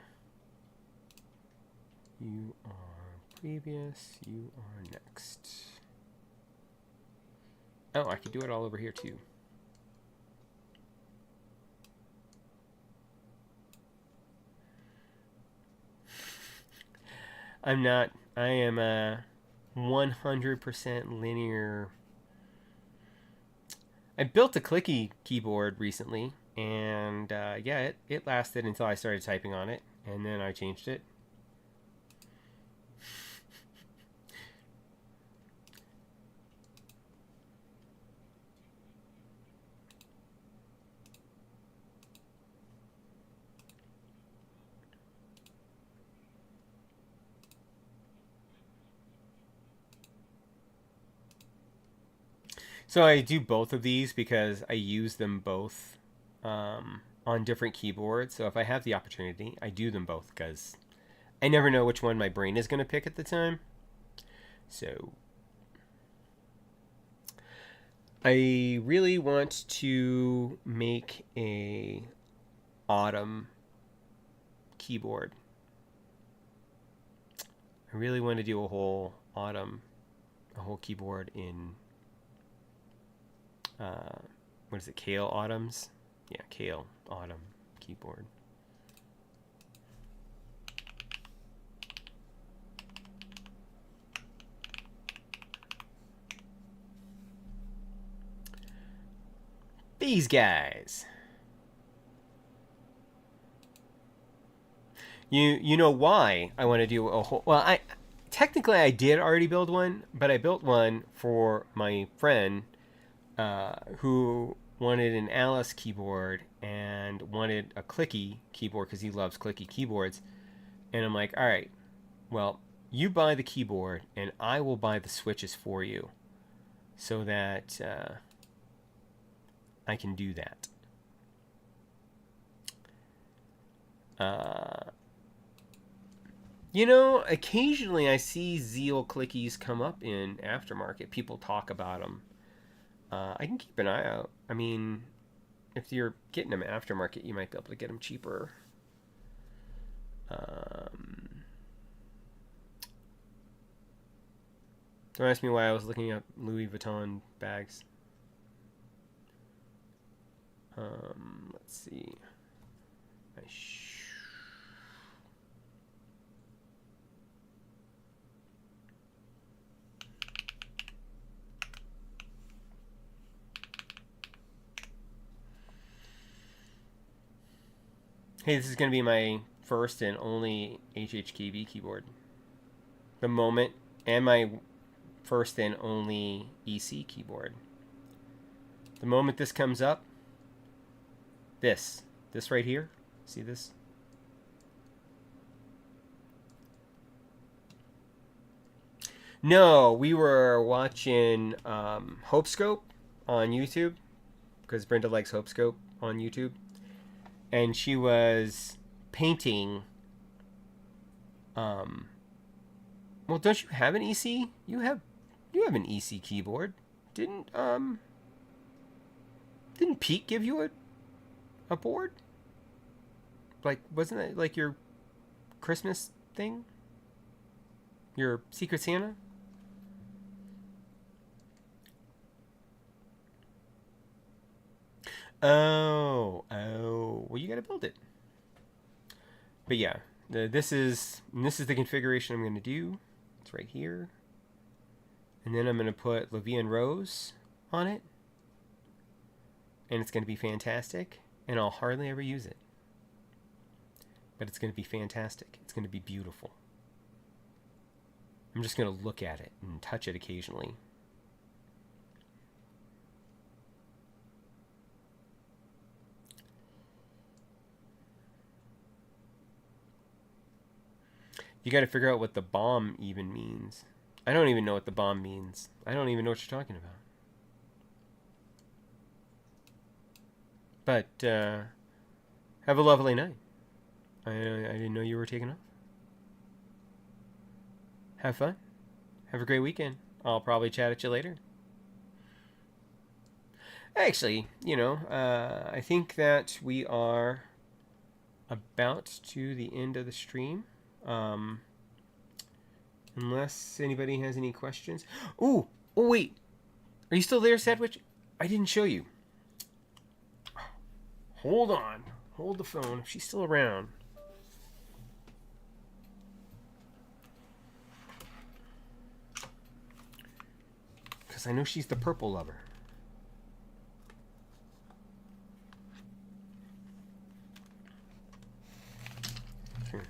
You are previous. You are next. Oh, I could do it all over here too. I'm not. I am a 100% linear. I built a clicky keyboard recently, and yeah, it lasted until I started typing on it, and then I changed it. So I do both of these because I use them both on different keyboards. So if I have the opportunity, I do them both because I never know which one my brain is going to pick at the time. So I really want to make a autumn keyboard. I really want to do a whole keyboard in what is it, Kale Autumns? Yeah, Kale Autumn keyboard. These guys. You know why I want to do a whole... Well, technically I did already build one, but I built one for my friend who wanted an Alice keyboard and wanted a clicky keyboard because he loves clicky keyboards. And I'm like, all right, well, you buy the keyboard and I will buy the switches for you so that I can do that. You know, occasionally I see Zeal clickies come up in aftermarket. People talk about them. I can keep an eye out. I mean, if you're getting them aftermarket, you might be able to get them cheaper. Don't ask me why I was looking up Louis Vuitton bags. Let's see. Hey, this is going to be my first and only HHKB keyboard. The moment, and my first and only EC keyboard. The moment this comes up, this right here, see this? No, we were watching Hopescope on YouTube, because Brenda likes Hopescope on YouTube. And she was painting. Well, don't you have an EC? You have an EC keyboard. Didn't Pete give you a board? Like, wasn't it like your Christmas thing? Your Secret Santa? Oh, well, you gotta build it. But yeah, this is the configuration I'm gonna do. It's right here, and then I'm gonna put Levian Rose on it, and it's gonna be fantastic. And I'll hardly ever use it, but it's gonna be fantastic. It's gonna be beautiful. I'm just gonna look at it and touch it occasionally. You got to figure out what the bomb even means. I don't even know what the bomb means. I don't even know what you're talking about. But have a lovely night. I didn't know you were taking off. Have fun. Have a great weekend. I'll probably chat at you later. Actually, I think that we are about to the end of the stream. Unless anybody has any questions. Oh, wait. Are you still there, Sandwich? I didn't show you. Hold on. Hold the phone. If she's still around. Because I know she's the purple lover. Here.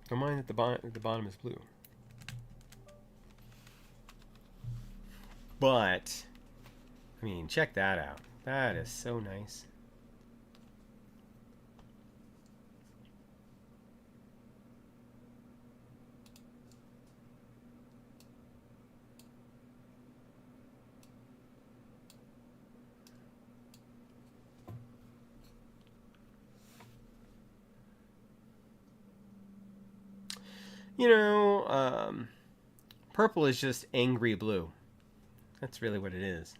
Don't mind that the bottom is blue. But, I mean, check that out. That is so nice. Purple is just angry blue. That's really what it is.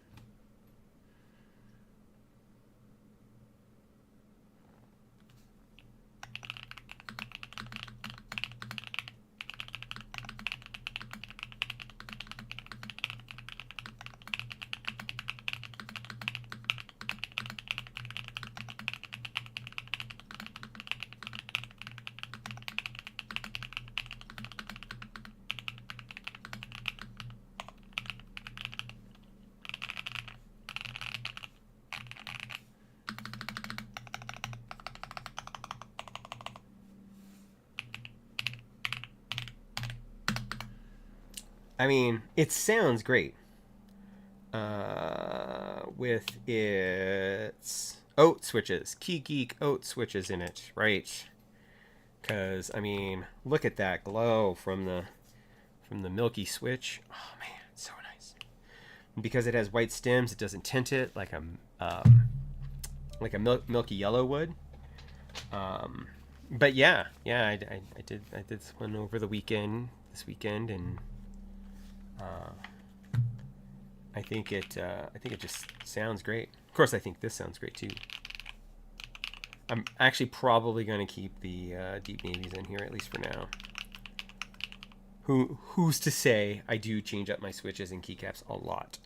I mean, it sounds great. With its oat switches, Key Geek oat switches in it, right? Because I mean, look at that glow from the milky switch. Oh man, it's so nice. And because it has white stems, it doesn't tint it like a milky yellow would. But yeah, I did this one over this weekend, and I think it just sounds great. Of course, I think this sounds great too. I'm actually probably going to keep the deep navies in here, at least for now. Who's to say I do change up my switches and keycaps a lot.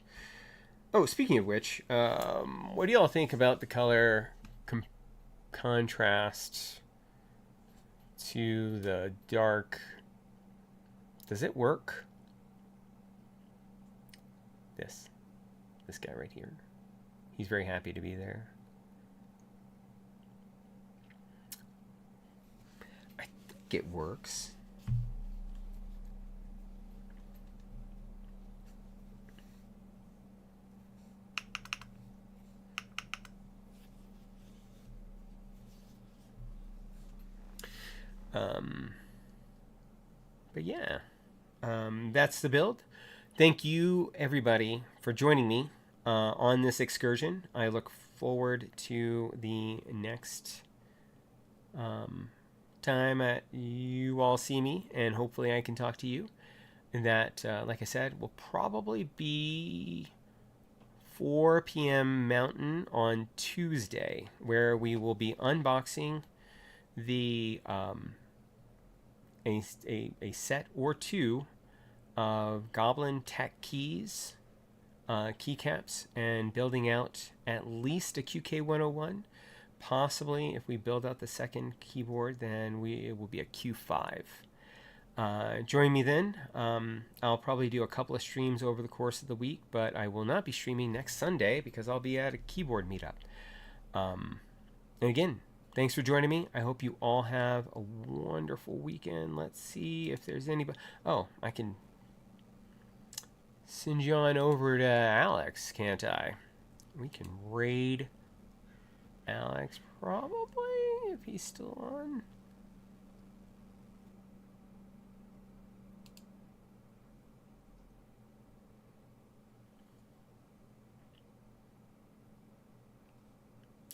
Oh, speaking of which, what do y'all think about the color contrast to the dark? Does it work? This guy right here. He's very happy to be there. I think it works. But yeah, that's the build. Thank you, everybody, for joining me on this excursion. I look forward to the next time you all see me, and hopefully I can talk to you. And that, like I said, will probably be 4 p.m. Mountain on Tuesday, where we will be unboxing the a set or two of Goblin Tech keys, keycaps, and building out at least a QK101. Possibly, if we build out the second keyboard, then it will be a Q5. Join me then. I'll probably do a couple of streams over the course of the week, but I will not be streaming next Sunday because I'll be at a keyboard meetup. And again, thanks for joining me. I hope you all have a wonderful weekend. Let's see if there's anybody. Oh, I can send you on over to Alex, can't I? We can raid Alex probably if he's still on.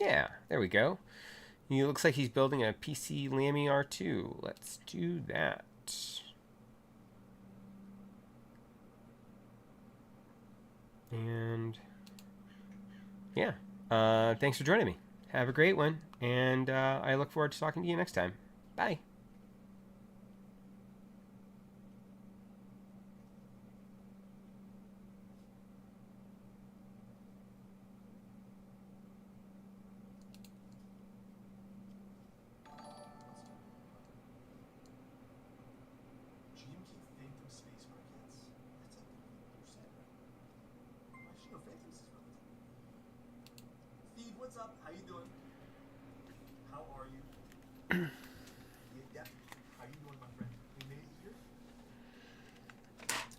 Yeah, there we go. He looks like he's building a PC Lammy R2. Let's do that. And yeah, thanks for joining me. Have a great one, and I look forward to talking to you next time. Bye.
GMK Phantom Space Markets. That's a 50%. Why should no Phantoms is relative? Steve, what's up? How you doing? How are you? Yeah. How you doing, my friend? We made it here.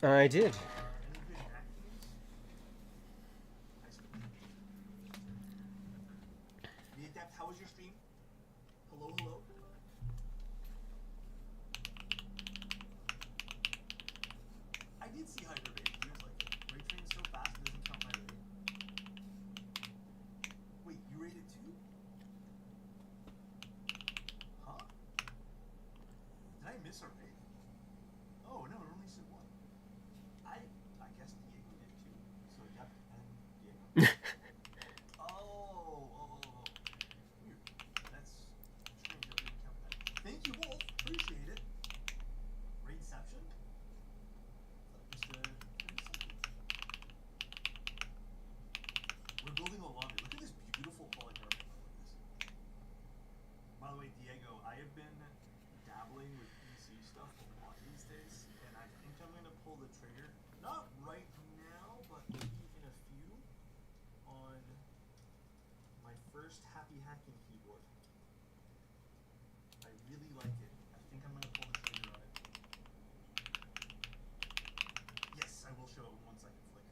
I did.
Any good hack things? The Adept, how was your stream? Hello, hello. I did see Hyperbait. He was like, Ray Train is so fast it doesn't count my raid. Wait, you rated too? Huh? Did I miss a raid? Oh no, it only said one. I guess Diego did too. So Adept and Diego. Oh. Weird. That's strange. I didn't count that. Thank you, Wolf. Appreciate it. Raidception? We're building a laundry. Look at this beautiful polycarbonate. Look at this. By the way, Diego, I have been dabbling with PC stuff a lot these days, and I think I'm going to pull the trigger. Not right now, but maybe in a few, on my first happy hacking keyboard. I really like it. I think I'm going to pull the trigger on it. Yes, I will show it in 1 second flick.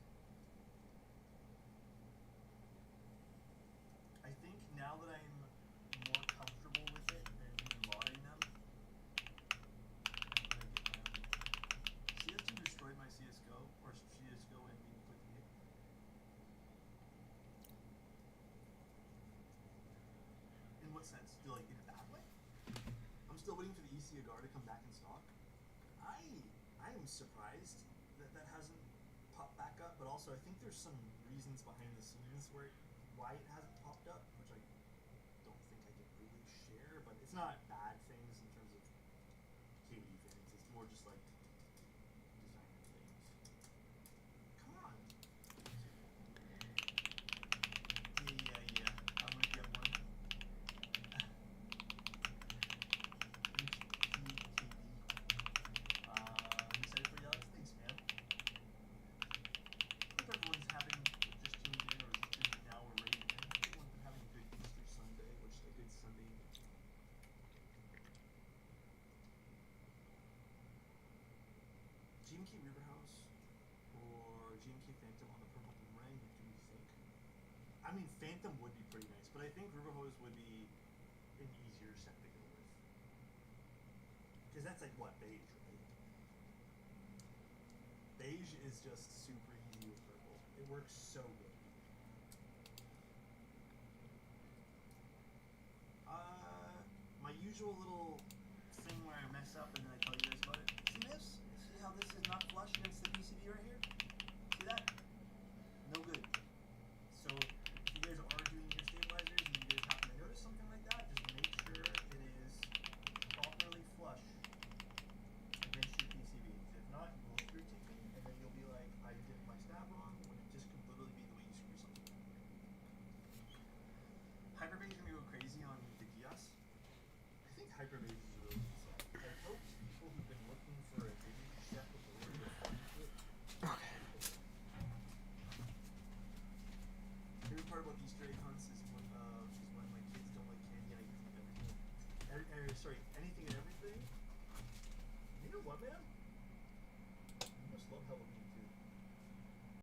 I think now that I'm more comfortable with it and modding them, I'm gonna get my own. CS2 destroyed my CSGO, or CSGO and me clicking it. In what sense? Like in a bad way? I'm still waiting for the EC Agar to come back in stock. I am surprised that that hasn't popped back up, but also I think there's some reasons behind the scenes why it hasn't popped up, which I don't think I can really share, but it's not bad things in terms of KD things. It's more just like designer things. Come on. Yeah. I'm gonna get one. I'm excited for y'all. Thanks, man. Hope everyone's having just tuned in or just tuned in now or rating in. Everyone's been having a good Easter Sunday, which is a good Sunday. GMK Riverhouse or GMK Phantom on the purple boomerang, what do you think? I mean, Phantom would be pretty nice, but I think Riverhose would be an easier set to go with. Because that's like, what, beige, right? Beige is just super easy with purple. It works so good. My usual little thing where I mess up and then I tell you guys about it. See this? See how this is not flush against the PCB right here? See that? No good. So if you guys are doing your stabilizers and you guys happen to notice something like that, just make sure it is properly flush against your PCB. If not, you will screw ticking and then you'll be like, I did my stab wrong, when it just could literally be the way you screw something. Hyperbase is gonna go crazy on the Gias. I think Hyperbase is a really good set. I hope people who've been looking for a vintage set with a little bit of fun to it.
Okay.
Favorite part about Easter egg hunts is when my kids don't like candy and I eat everything. Sorry, anything and everything. You know what, man? You must love Halloween.